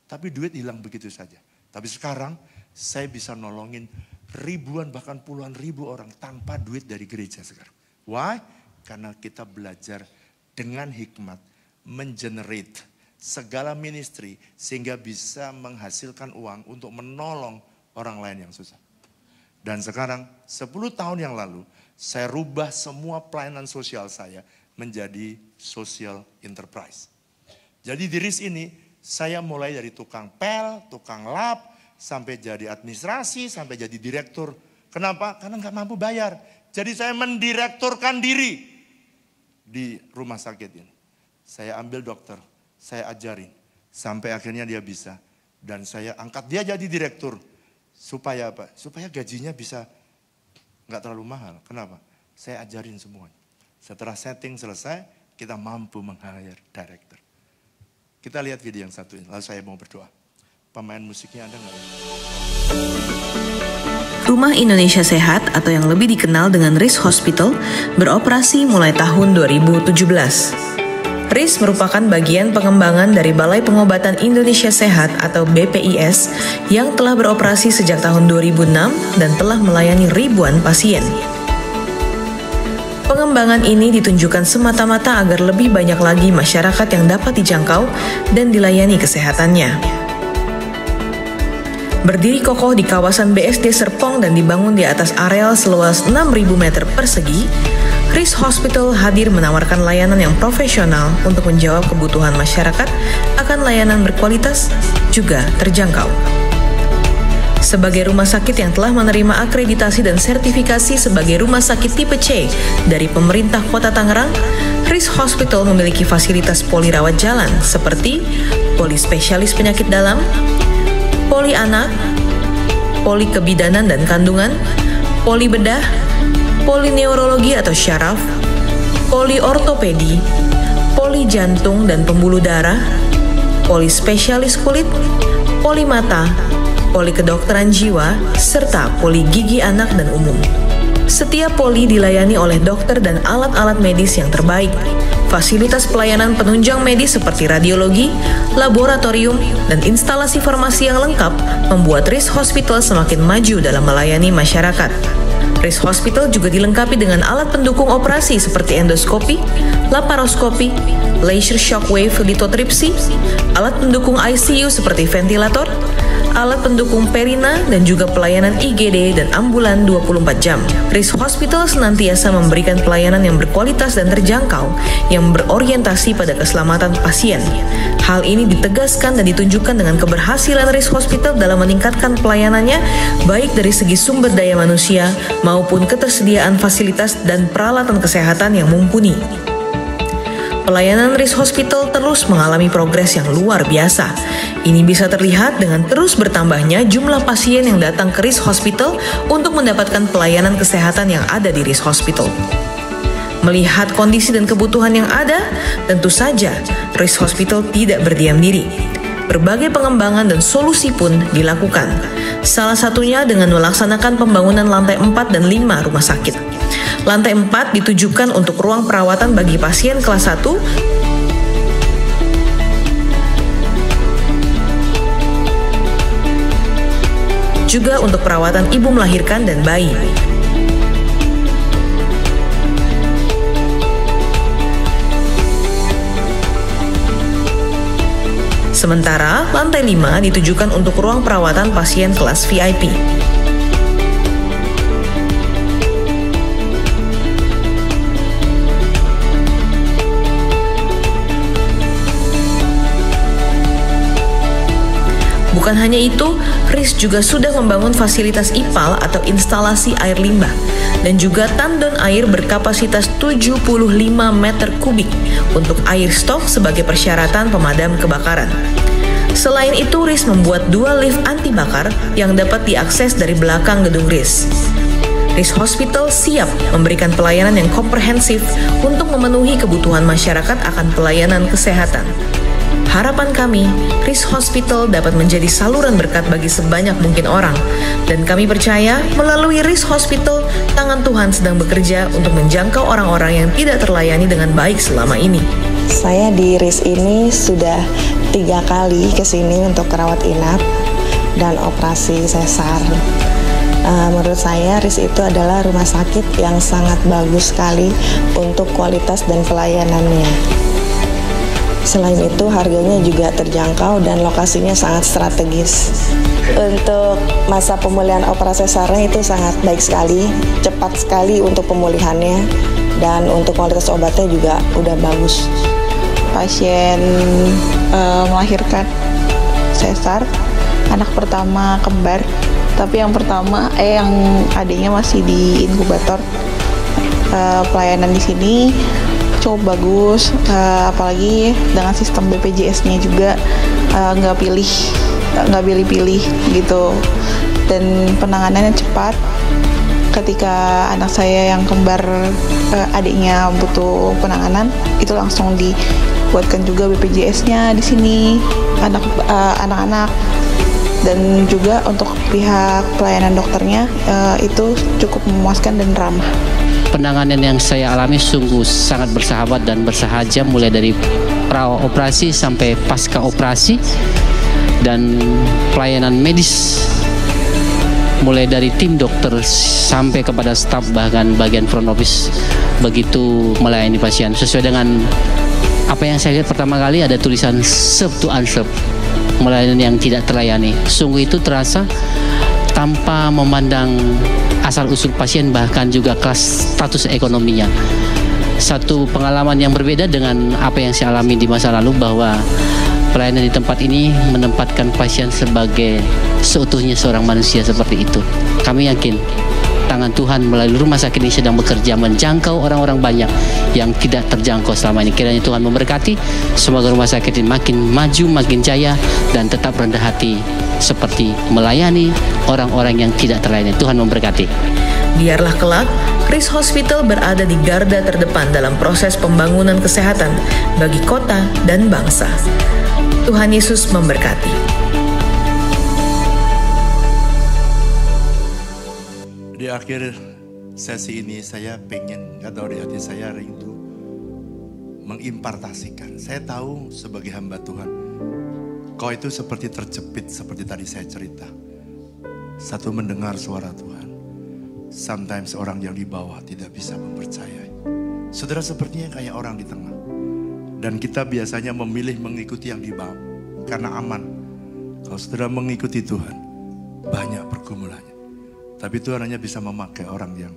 Tapi duit hilang begitu saja. Tapi sekarang saya bisa nolongin ribuan bahkan puluhan ribu orang tanpa duit dari gereja sekarang. Why? Karena kita belajar dengan hikmat mengenerate segala ministry sehingga bisa menghasilkan uang untuk menolong orang lain yang susah. Dan sekarang 10 tahun yang lalu saya rubah semua pelayanan sosial saya menjadi social enterprise. Jadi di RIS ini saya mulai dari tukang pel, tukang lap, sampai jadi administrasi, sampai jadi direktur. Kenapa? Karena nggak mampu bayar. Jadi saya mendirekturkan diri di rumah sakit ini. Saya ambil dokter, saya ajarin. Sampai akhirnya dia bisa. Dan saya angkat dia jadi direktur. Supaya apa? Supaya gajinya bisa nggak terlalu mahal. Kenapa? Saya ajarin semuanya. Setelah setting selesai, kita mampu meng-hire director. Kita lihat video yang satu ini, lalu saya mau berdoa. Pemain musiknya ada nggak ya? Rumah Indonesia Sehat atau yang lebih dikenal dengan Riz Hospital beroperasi mulai tahun 2017. Riz merupakan bagian pengembangan dari Balai Pengobatan Indonesia Sehat atau BPIS yang telah beroperasi sejak tahun 2006 dan telah melayani ribuan pasien. Pengembangan ini ditunjukkan semata-mata agar lebih banyak lagi masyarakat yang dapat dijangkau dan dilayani kesehatannya. Berdiri kokoh di kawasan BSD Serpong dan dibangun di atas areal seluas 6.000 meter persegi, Riz Hospital hadir menawarkan layanan yang profesional untuk menjawab kebutuhan masyarakat akan layanan berkualitas juga terjangkau. Sebagai rumah sakit yang telah menerima akreditasi dan sertifikasi sebagai rumah sakit tipe C dari pemerintah Kota Tangerang, Riz Hospital memiliki fasilitas poli rawat jalan seperti poli spesialis penyakit dalam, poli anak, poli kebidanan dan kandungan, poli bedah, poli neurologi atau syaraf, poli ortopedi, poli jantung dan pembuluh darah, poli spesialis kulit, poli mata, poli kedokteran jiwa, serta poli gigi anak dan umum. Setiap poli dilayani oleh dokter dan alat-alat medis yang terbaik. Fasilitas pelayanan penunjang medis seperti radiologi, laboratorium, dan instalasi farmasi yang lengkap membuat Riz Hospital semakin maju dalam melayani masyarakat. Riz Hospital juga dilengkapi dengan alat pendukung operasi seperti endoskopi, laparoskopi, laser shockwave lithotripsy, alat pendukung ICU seperti ventilator, alat pendukung perina, dan juga pelayanan IGD dan ambulan 24 jam. Riz Hospital senantiasa memberikan pelayanan yang berkualitas dan terjangkau yang berorientasi pada keselamatan pasien. Hal ini ditegaskan dan ditunjukkan dengan keberhasilan Riz Hospital dalam meningkatkan pelayanannya baik dari segi sumber daya manusia maupun ketersediaan fasilitas dan peralatan kesehatan yang mumpuni. Pelayanan Riz Hospital terus mengalami progres yang luar biasa. Ini bisa terlihat dengan terus bertambahnya jumlah pasien yang datang ke Riz Hospital untuk mendapatkan pelayanan kesehatan yang ada di Riz Hospital. Melihat kondisi dan kebutuhan yang ada, tentu saja Riz Hospital tidak berdiam diri. Berbagai pengembangan dan solusi pun dilakukan. Salah satunya dengan melaksanakan pembangunan lantai 4 dan 5 rumah sakit. Lantai 4 ditujukan untuk ruang perawatan bagi pasien kelas 1 juga untuk perawatan ibu melahirkan dan bayi. Sementara lantai 5 ditujukan untuk ruang perawatan pasien kelas VIP. Bukan hanya itu, RIS juga sudah membangun fasilitas IPAL atau instalasi air limbah dan juga tandon air berkapasitas 75 meter kubik untuk air stok sebagai persyaratan pemadam kebakaran. Selain itu, RIS membuat 2 lift anti bakar yang dapat diakses dari belakang gedung RIS. RIS Hospital siap memberikan pelayanan yang komprehensif untuk memenuhi kebutuhan masyarakat akan pelayanan kesehatan. Harapan kami, RIS Hospital dapat menjadi saluran berkat bagi sebanyak mungkin orang. Dan kami percaya, melalui RIS Hospital, tangan Tuhan sedang bekerja untuk menjangkau orang-orang yang tidak terlayani dengan baik selama ini. Saya di RIS ini sudah 3 kali kesini untuk rawat inap dan operasi sesar. Menurut saya RIS itu adalah rumah sakit yang sangat bagus sekali untuk kualitas dan pelayanannya. Selain itu harganya juga terjangkau dan lokasinya sangat strategis. Untuk masa pemulihan operasi sesarnya itu sangat baik sekali, cepat sekali untuk pemulihannya, dan untuk kualitas obatnya juga udah bagus. Pasien melahirkan sesar, anak pertama kembar, tapi yang adiknya masih di inkubator. Pelayanan di sini cukup bagus, apalagi dengan sistem BPJS-nya juga nggak pilih-pilih gitu, dan penanganannya cepat. Ketika anak saya yang kembar adiknya butuh penanganan, itu langsung dibuatkan juga BPJS-nya di sini anak-anak, dan juga untuk pihak pelayanan dokternya itu cukup memuaskan dan ramah. Penanganan yang saya alami sungguh sangat bersahabat dan bersahaja, mulai dari pra operasi sampai pasca operasi, dan pelayanan medis mulai dari tim dokter sampai kepada staf bahkan bagian front office begitu melayani pasien sesuai dengan apa yang saya lihat. Pertama kali ada tulisan serve to unserved, melayani yang tidak terlayani. Sungguh itu terasa tanpa memandang asal-usul pasien, bahkan juga kelas status ekonominya. Satu pengalaman yang berbeda dengan apa yang saya alami di masa lalu, bahwa pelayanan di tempat ini menempatkan pasien sebagai seutuhnya seorang manusia seperti itu. Kami yakin tangan Tuhan melalui rumah sakit ini sedang bekerja menjangkau orang-orang banyak yang tidak terjangkau selama ini. Kiranya Tuhan memberkati, semoga rumah sakit ini makin maju, makin jaya, dan tetap rendah hati seperti melayani orang-orang yang tidak terlayani. Tuhan memberkati. Biarlah kelak RIS Hospital berada di garda terdepan dalam proses pembangunan kesehatan bagi kota dan bangsa. Tuhan Yesus memberkati. Di akhir sesi ini saya pengen, gak tahu di hati saya rindu mengimpartasikan. Saya tahu sebagai hamba Tuhan, kau itu seperti terjepit, seperti tadi saya cerita. Satu, mendengar suara Tuhan. Sometimes orang yang di bawah tidak bisa mempercayai. Saudara sepertinya kayak orang di tengah. Dan kita biasanya memilih mengikuti yang di bawah karena aman. Kalau saudara mengikuti Tuhan, banyak pergumulannya. Tapi Tuhan hanya bisa memakai orang yang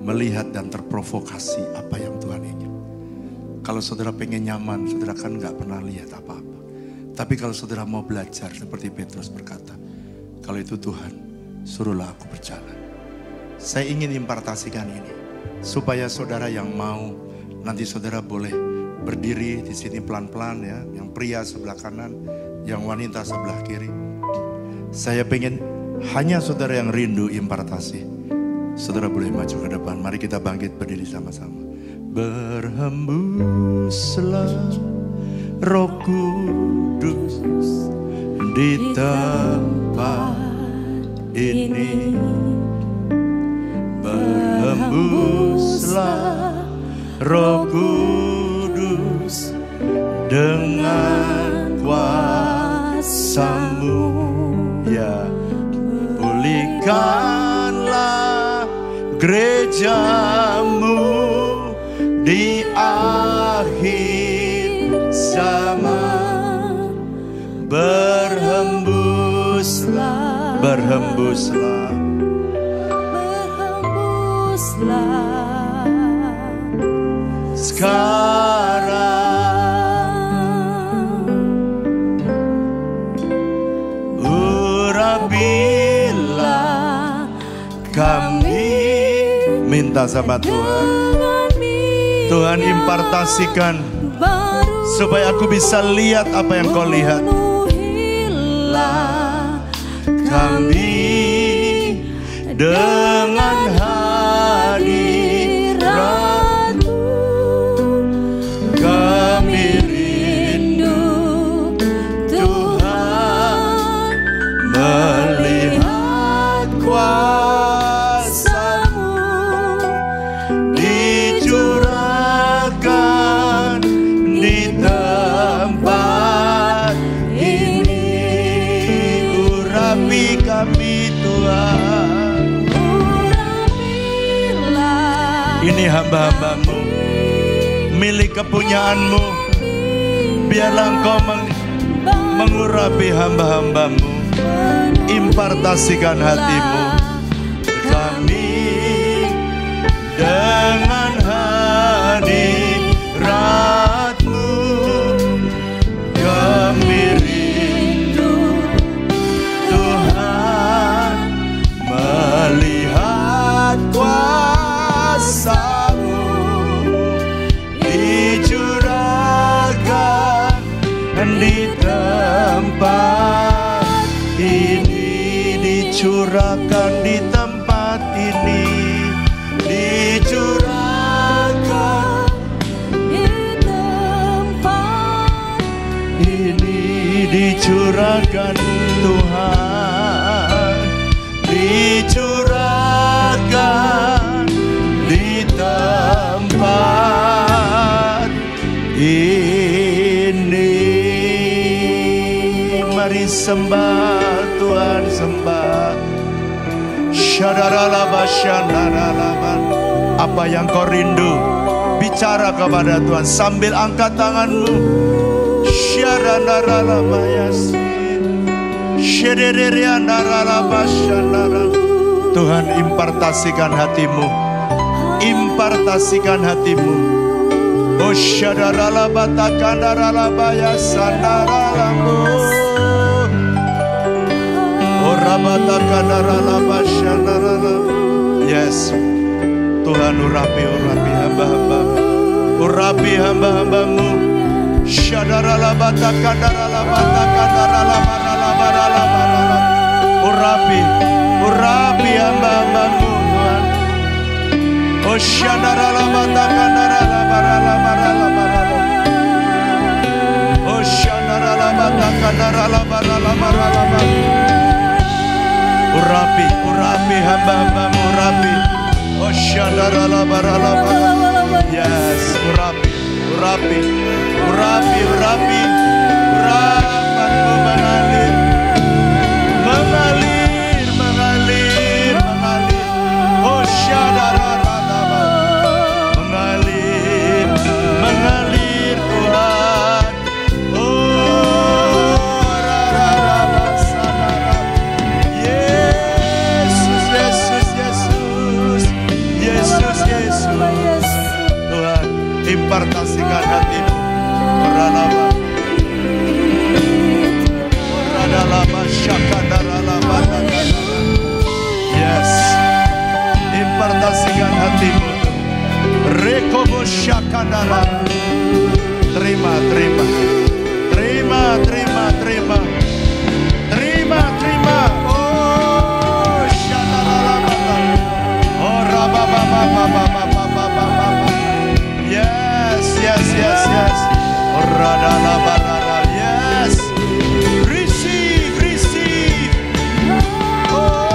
melihat dan terprovokasi apa yang Tuhan ingin. Kalau saudara pengen nyaman, saudara kan gak pernah lihat apa-apa. Tapi kalau saudara mau belajar, seperti Petrus berkata, kalau itu Tuhan, suruhlah aku berjalan. Saya ingin impartasikan ini, supaya saudara yang mau, nanti saudara boleh berdiri di sini pelan-pelan ya. Yang pria sebelah kanan, yang wanita sebelah kiri. Saya pengen hanya saudara yang rindu impartasi, saudara boleh maju ke depan. Mari kita bangkit berdiri sama-sama. Berhembuslah Roh Kudus di tempat ini. Berhembuslah Roh Kudus dengan kuasa-Mu, ya. dirikanlah gerejamu di akhir zaman. Berhembuslah, berhembuslah, berhembuslah sekarang. Urapilah kami, minta sama Tuhan. Tuhan impartasikan supaya aku bisa lihat apa yang kau lihat. Kami dengan hadirat-Mu, kami rindu Tuhan melihat kuasa-Mu dicurahkan di tempat ini. Urapi kami Tuhan, ini hamba-hamba-Mu, milik kepunyaan-Mu. Biarlah Engkau mengurapi hamba-hamba-Mu, impartasikan hati-Mu. Kami dengan hadirat-Mu, kami rindu Tuhan melihat kuasa-Mu dicurahkan di tempat ini, dicurahkan di tempat ini, dicurahkan di tempat ini, dicurahkan Tuhan, dicurahkan di tempat ini. Mari sembah Tuhan, sembah. Apa yang kau rindu, bicara kepada Tuhan sambil angkat tanganmu. Tuhan impartasikan hatimu, impartasikan hatimu. Oh yes, Tuhan urapi hamba-hamba-Mu, urapi hamba-hamba-Mu. Urapi hamba-hamba-Mu Tuhan. Oh urapi hamba-hamba-Mu, urapi. Oh yes, urapi. Urapan-Mu mengalir. Oh mengalir Tuhan. Yesus. Tuhan impartasikan hatimu. Yes, impartasikan hatimu. Rekobo syakandara. Terima. Oh syakandara. Oh rabababababababababa. Yes. Oh radalabarara. Yes. Receive. Oh.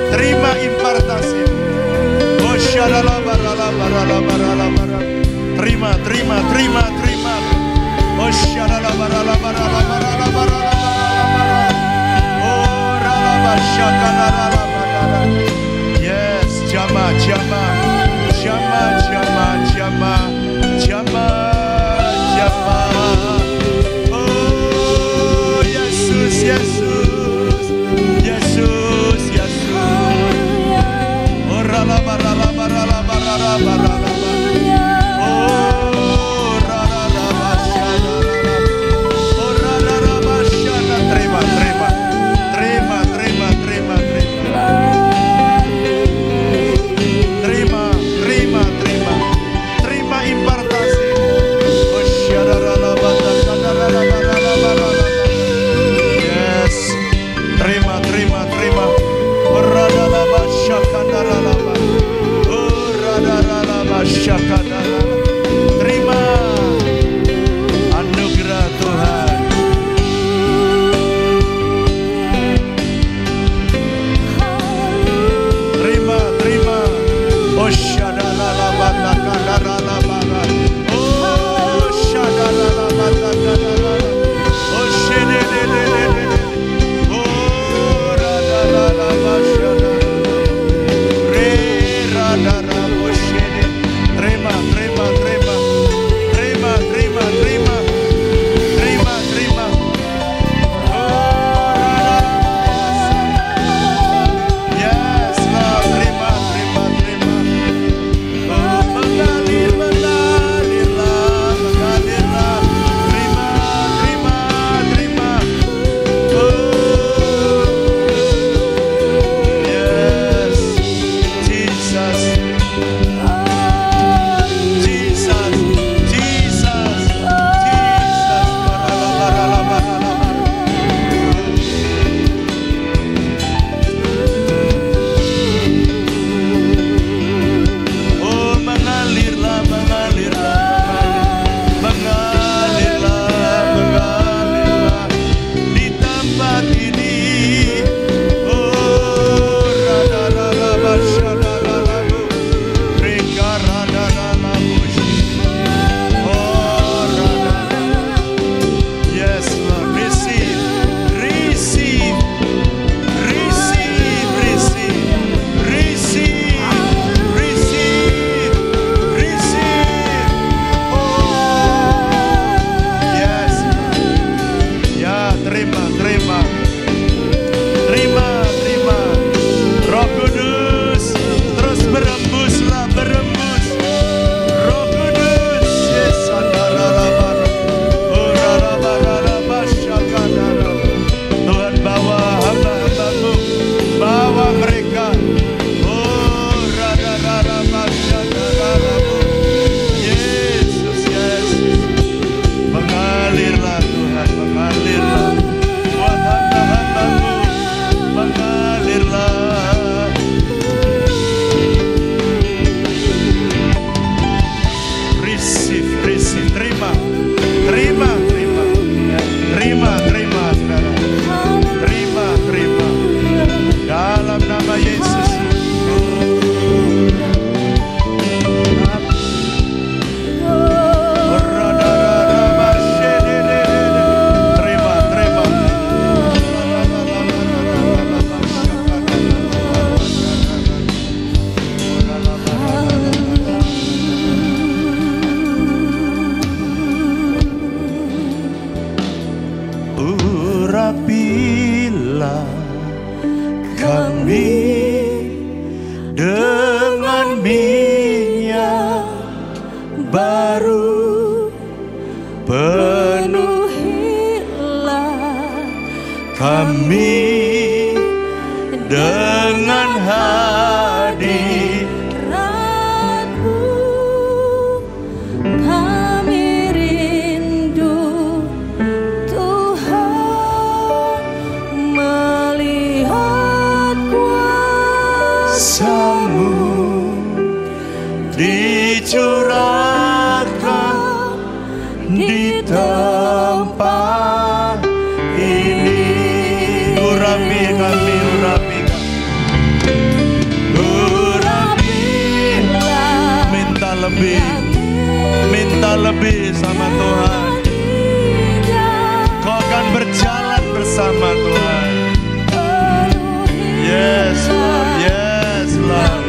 Terima impartasi. Oh syadalabaralabaralabaralabarala. Terima. Oh syadalabaralabaralabaralabarala. Oh Yesus, Yesus, Yesus, Yesus. Oh ralaba, ralaba, ralaba, ralaba, ralaba. Oh ralaba, syada, oh ralaba, syada. Terima, terima, terima, terima, terima, terima. Terima, terima, terima, terima impartasi. Oh syada, ralaba, syada, ralaba, ralaba, ralaba. Yes, terima, terima, terima. Oh ralaba, syakanda, ralaba. Oh ralaba, syakanda, ralaba. Terima anugerah Tuhan. Terima, terima. Oh syadalalaba takadaralaba. Oh syadalalaba takadaralaba. Oh shededededede. Oh radalalaba syadalalaba. Re radarabo shede. Terima, terima, terima. Terima, terima, terima. Terima, terima. Oh yes, Lord. Terima, terima, terima. Oh mengalir, mengalirlah, mengalirlah. Terima, terima, terima. Oh yes, Jesus, Jesus, Jesus, Jesus. Oh mengalirlah, mengalirlah, mengalirlah, mengalirlah di tempat ini. Oh radalala syadalalabu, reka radalalabu. Oh radalala. Yes Lord, receive, receive, receive, receive, receive, receive, receive. Oh yes, ya terima, terima, terima, terima. Roh Kudus terus berembuslah, berembus. Roh Kudus, yes, andalalabar. Oh ralabaralaba syakadara. Tuhan bawa hamba-hambamu, bawa mereka. Oh ralabaralaba syakadarabu. Yesus, Yesus. Mengalirlah Tuhan, mengalirlah. Buat hamba-hambamu, mengalirlah. Receive, receive, terima, terima, terima, terima, terima, saudara. Terima, terima. Dalam nama Yesus. Terima, terima. Urapilah kami dengan minyak baru, penuhilah kami dengan hadirat-Mu. Kami rindu Tuhan melihat kuasa-Mu dicurahkan di tempat ini. Urapi kami, urapi kami. Urapilah. Minta lebih, minta lebih sama Tuhan. Kau akan berjalan bersama Tuhan. Yes Lord, yes Lord.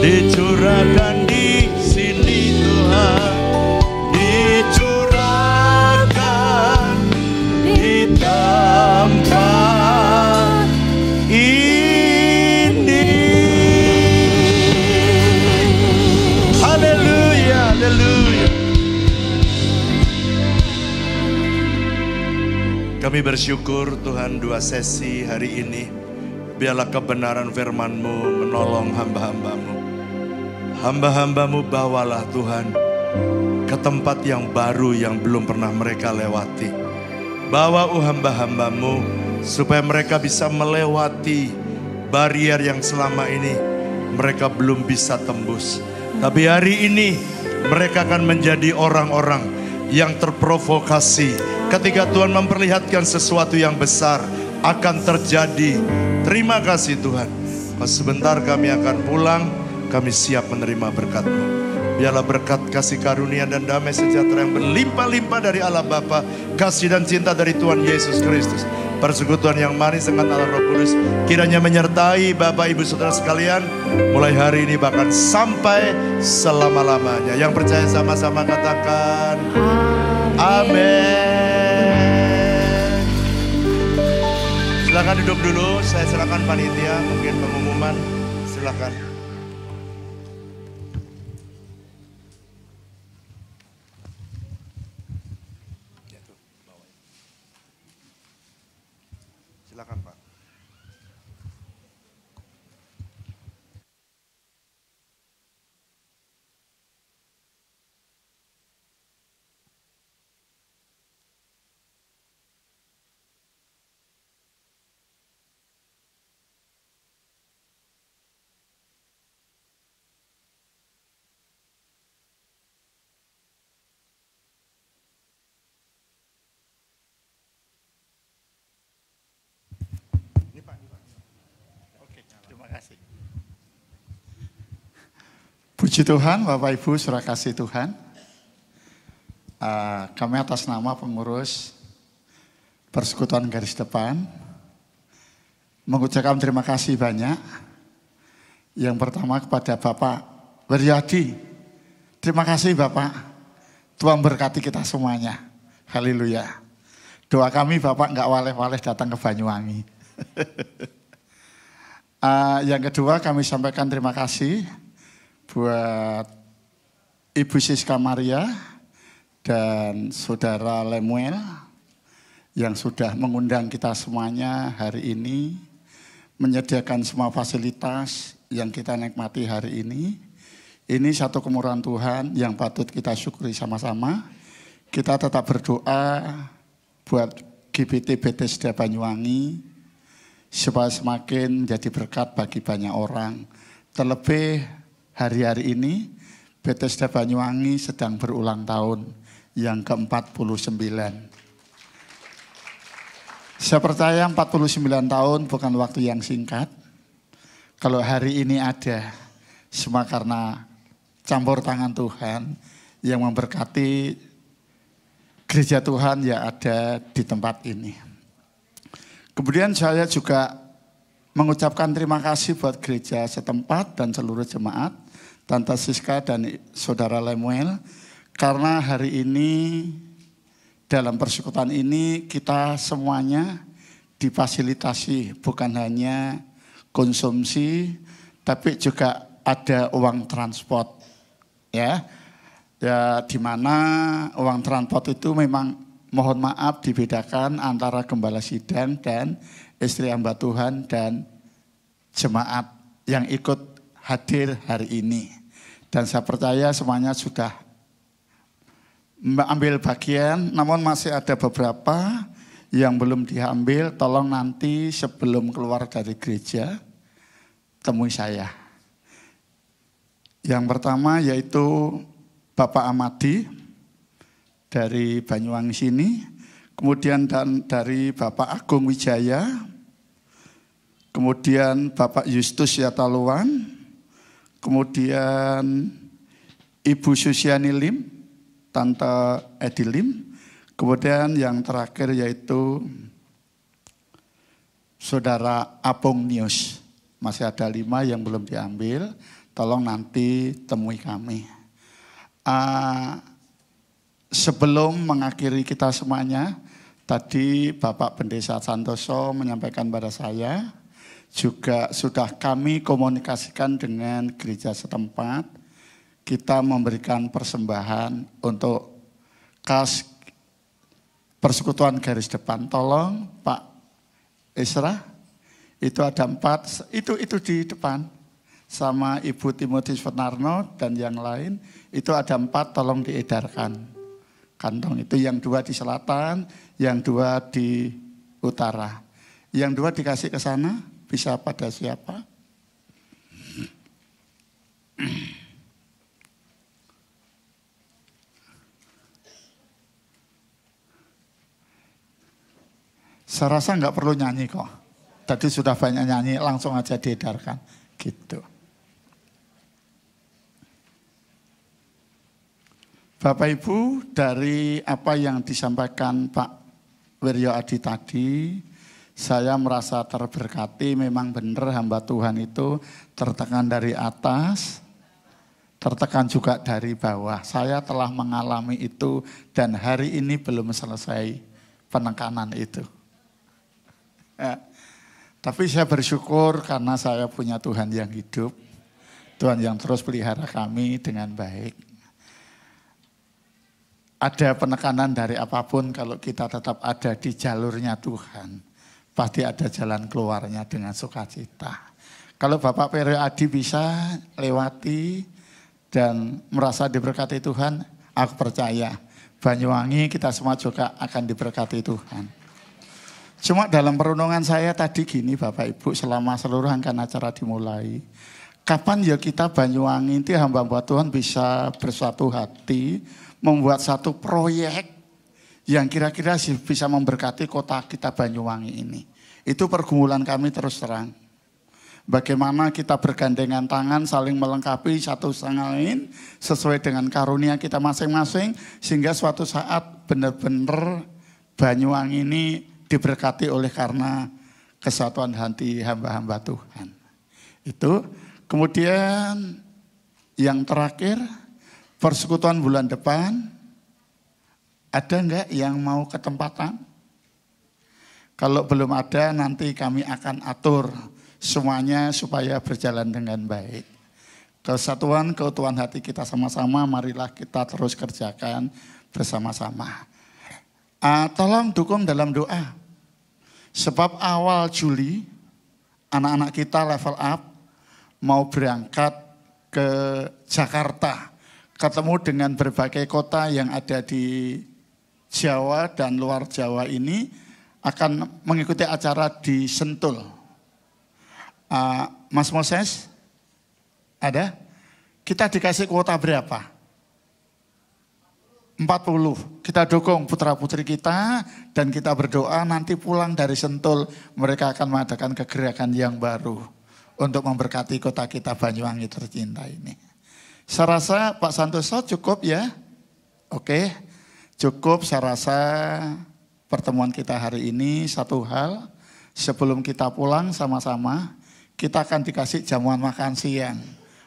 Dicurahkan di sini Tuhan, dicurahkan di tempat ini. Haleluya, haleluya. Kami bersyukur Tuhan 2 sesi hari ini, biarlah kebenaran firman-Mu menolong hamba-hamba-Mu. Hamba-hamba-Mu bawalah Tuhan ke tempat yang baru yang belum pernah mereka lewati. Bawa hamba-hamba-Mu supaya mereka bisa melewati barier yang selama ini mereka belum bisa tembus. Tapi hari ini mereka akan menjadi orang-orang yang terprovokasi ketika Tuhan memperlihatkan sesuatu yang besar akan terjadi. Terima kasih Tuhan. Sebentar kami akan pulang, kami siap menerima berkat-Mu. Biarlah berkat kasih karunia dan damai sejahtera yang berlimpah-limpah dari Allah Bapa, kasih dan cinta dari Tuhan Yesus Kristus, persekutuan yang manis dengan Allah Roh Kudus kiranya menyertai Bapak Ibu Saudara sekalian mulai hari ini bahkan sampai selama-lamanya. Yang percaya sama-sama katakan amin. Silakan duduk dulu, saya silakan panitia mungkin pengumuman, silakan. Silakan Pak. Puji Tuhan, Bapak Ibu, saudara kasih Tuhan. Kami atas nama pengurus Persekutuan Garis Depan mengucapkan terima kasih banyak. Yang pertama kepada Bapak Wiryadi. Terima kasih Bapak. Tuhan berkati kita semuanya. Haleluya. Doa kami Bapak nggak waleh-waleh datang ke Banyuwangi. Yang kedua kami sampaikan terima kasih buat Ibu Siska Maria dan Saudara Lemuel yang sudah mengundang kita semuanya hari ini, menyediakan semua fasilitas yang kita nikmati hari ini. Ini satu kemurahan Tuhan yang patut kita syukuri sama-sama. Kita tetap berdoa buat GBT Bethesda Banyuwangi supaya semakin menjadi berkat bagi banyak orang. Terlebih hari-hari ini Bethesda Banyuwangi sedang berulang tahun yang ke-49. Saya percaya 49 tahun bukan waktu yang singkat. Kalau hari ini ada, semua karena campur tangan Tuhan yang memberkati gereja Tuhan yang ada di tempat ini. Kemudian saya juga mengucapkan terima kasih buat gereja setempat dan seluruh jemaat, Tante Siska dan Saudara Lemuel, karena hari ini dalam persekutuan ini kita semuanya difasilitasi bukan hanya konsumsi, tapi juga ada uang transport, ya di mana uang transport itu memang mohon maaf dibedakan antara gembala sidang dan istri hamba Tuhan dan jemaat yang ikut hadir hari ini. Dan saya percaya semuanya sudah ambil bagian, namun masih ada beberapa yang belum diambil. Tolong nanti sebelum keluar dari gereja, temui saya. Yang pertama yaitu Bapak Amadi dari Banyuwangi sini, kemudian dari Bapak Agung Wijaya, kemudian Bapak Justus Yataluan, kemudian Ibu Susiani Lim, Tante Edi Lim, kemudian yang terakhir yaitu Saudara Apung Nius. Masih ada 5 yang belum diambil, tolong nanti temui kami. Sebelum mengakhiri kita semuanya, tadi Bapak Pendeta Santoso menyampaikan pada saya, juga sudah kami komunikasikan dengan gereja setempat. Kita memberikan persembahan untuk kas Persekutuan Garis Depan. Tolong Pak Isra, itu ada 4, itu di depan. Sama Ibu Timotius Fernarno dan yang lain, itu ada 4, tolong diedarkan. Kantong itu yang 2 di selatan, yang 2 di utara. Yang 2 dikasih ke sana, bisa pada siapa? Saya rasa nggak perlu nyanyi kok. Tadi sudah banyak nyanyi, langsung aja diedarkan. Gitu. Bapak Ibu, dari apa yang disampaikan Pak Wiryo Adi tadi, saya merasa terberkati. Memang benar hamba Tuhan itu tertekan dari atas, tertekan juga dari bawah. Saya telah mengalami itu dan hari ini belum selesai penekanan itu. Tapi saya bersyukur karena saya punya Tuhan yang hidup, Tuhan yang terus pelihara kami dengan baik. Ada penekanan dari apapun, kalau kita tetap ada di jalurnya Tuhan, pasti ada jalan keluarnya dengan sukacita. Kalau Bapak Wiryo Adi bisa lewati dan merasa diberkati Tuhan, aku percaya Banyuwangi kita semua juga akan diberkati Tuhan. Cuma dalam perenungan saya tadi gini Bapak Ibu, selama seluruh rangkaian acara dimulai, kapan ya kita Banyuwangi itu hamba-hamba Tuhan bisa bersatu hati, membuat satu proyek yang kira-kira bisa memberkati kota kita Banyuwangi ini. Itu pergumulan kami terus terang. Bagaimana kita bergandengan tangan saling melengkapi satu sama lain sesuai dengan karunia kita masing-masing, sehingga suatu saat benar-benar Banyuwangi ini diberkati oleh karena kesatuan hati hamba-hamba Tuhan. Itu. Kemudian yang terakhir, persekutuan bulan depan, ada enggak yang mau ketempatan? Kalau belum ada, nanti kami akan atur semuanya supaya berjalan dengan baik. Kesatuan, keutuhan hati kita sama-sama, marilah kita terus kerjakan bersama-sama. Tolong dukung dalam doa. Sebab awal Juli, anak-anak kita level up, mau berangkat ke Jakarta. Ketemu dengan berbagai kota yang ada di Jawa dan luar Jawa ini, akan mengikuti acara di Sentul. Mas Moses, ada? Kita dikasih kuota berapa? 40. Kita dukung putra-putri kita dan kita berdoa nanti pulang dari Sentul mereka akan mengadakan kegerakan yang baru untuk memberkati kota kita Banyuwangi tercinta ini. Saya rasa Pak Santoso cukup ya? Oke, cukup. Saya rasa pertemuan kita hari ini satu hal, sebelum kita pulang sama-sama, kita akan dikasih jamuan makan siang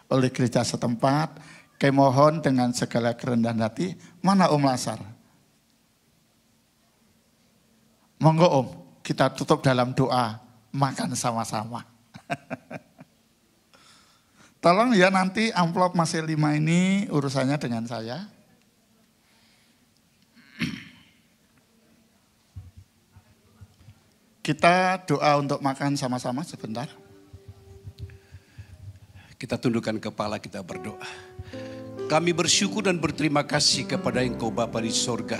oleh gereja setempat. Kami mohon dengan segala kerendahan hati, mana Om Lasar? Monggo Om, kita tutup dalam doa, makan sama-sama. Tolong ya nanti amplop masih 5 ini urusannya dengan saya. Kita doa untuk makan sama-sama sebentar. Kita tundukkan kepala, kita berdoa. Kami bersyukur dan berterima kasih kepada Engkau Bapa di sorga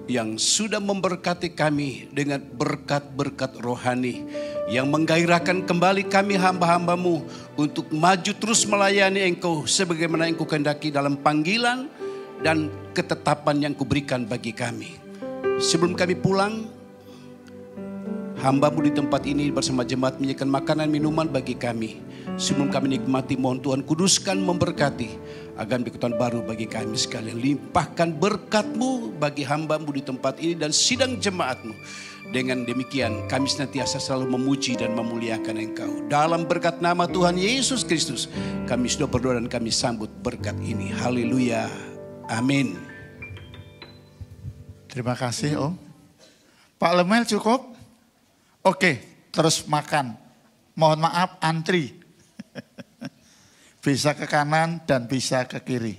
yang sudah memberkati kami dengan berkat-berkat rohani yang menggairahkan kembali kami hamba-hambamu untuk maju terus melayani Engkau sebagaimana Engkau kehendaki dalam panggilan dan ketetapan yang Kau berikan bagi kami. Sebelum kami pulang, hambamu di tempat ini bersama jemaat menyiapkan makanan minuman bagi kami. Sebelum kami nikmati, mohon Tuhan kuduskan, memberkati, agar berkekuatan baru bagi kami sekalian. Limpahkan berkat-Mu bagi hamba-Mu di tempat ini dan sidang jemaat-Mu. Dengan demikian kami senantiasa selalu memuji dan memuliakan Engkau. Dalam berkat nama Tuhan Yesus Kristus, kami sudah berdoa dan kami sambut berkat ini. Haleluya. Amin. Terima kasih Om. Pak Lemel cukup? Oke, terus makan. Mohon maaf antri. Bisa ke kanan dan bisa ke kiri.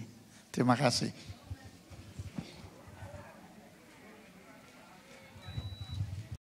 Terima kasih.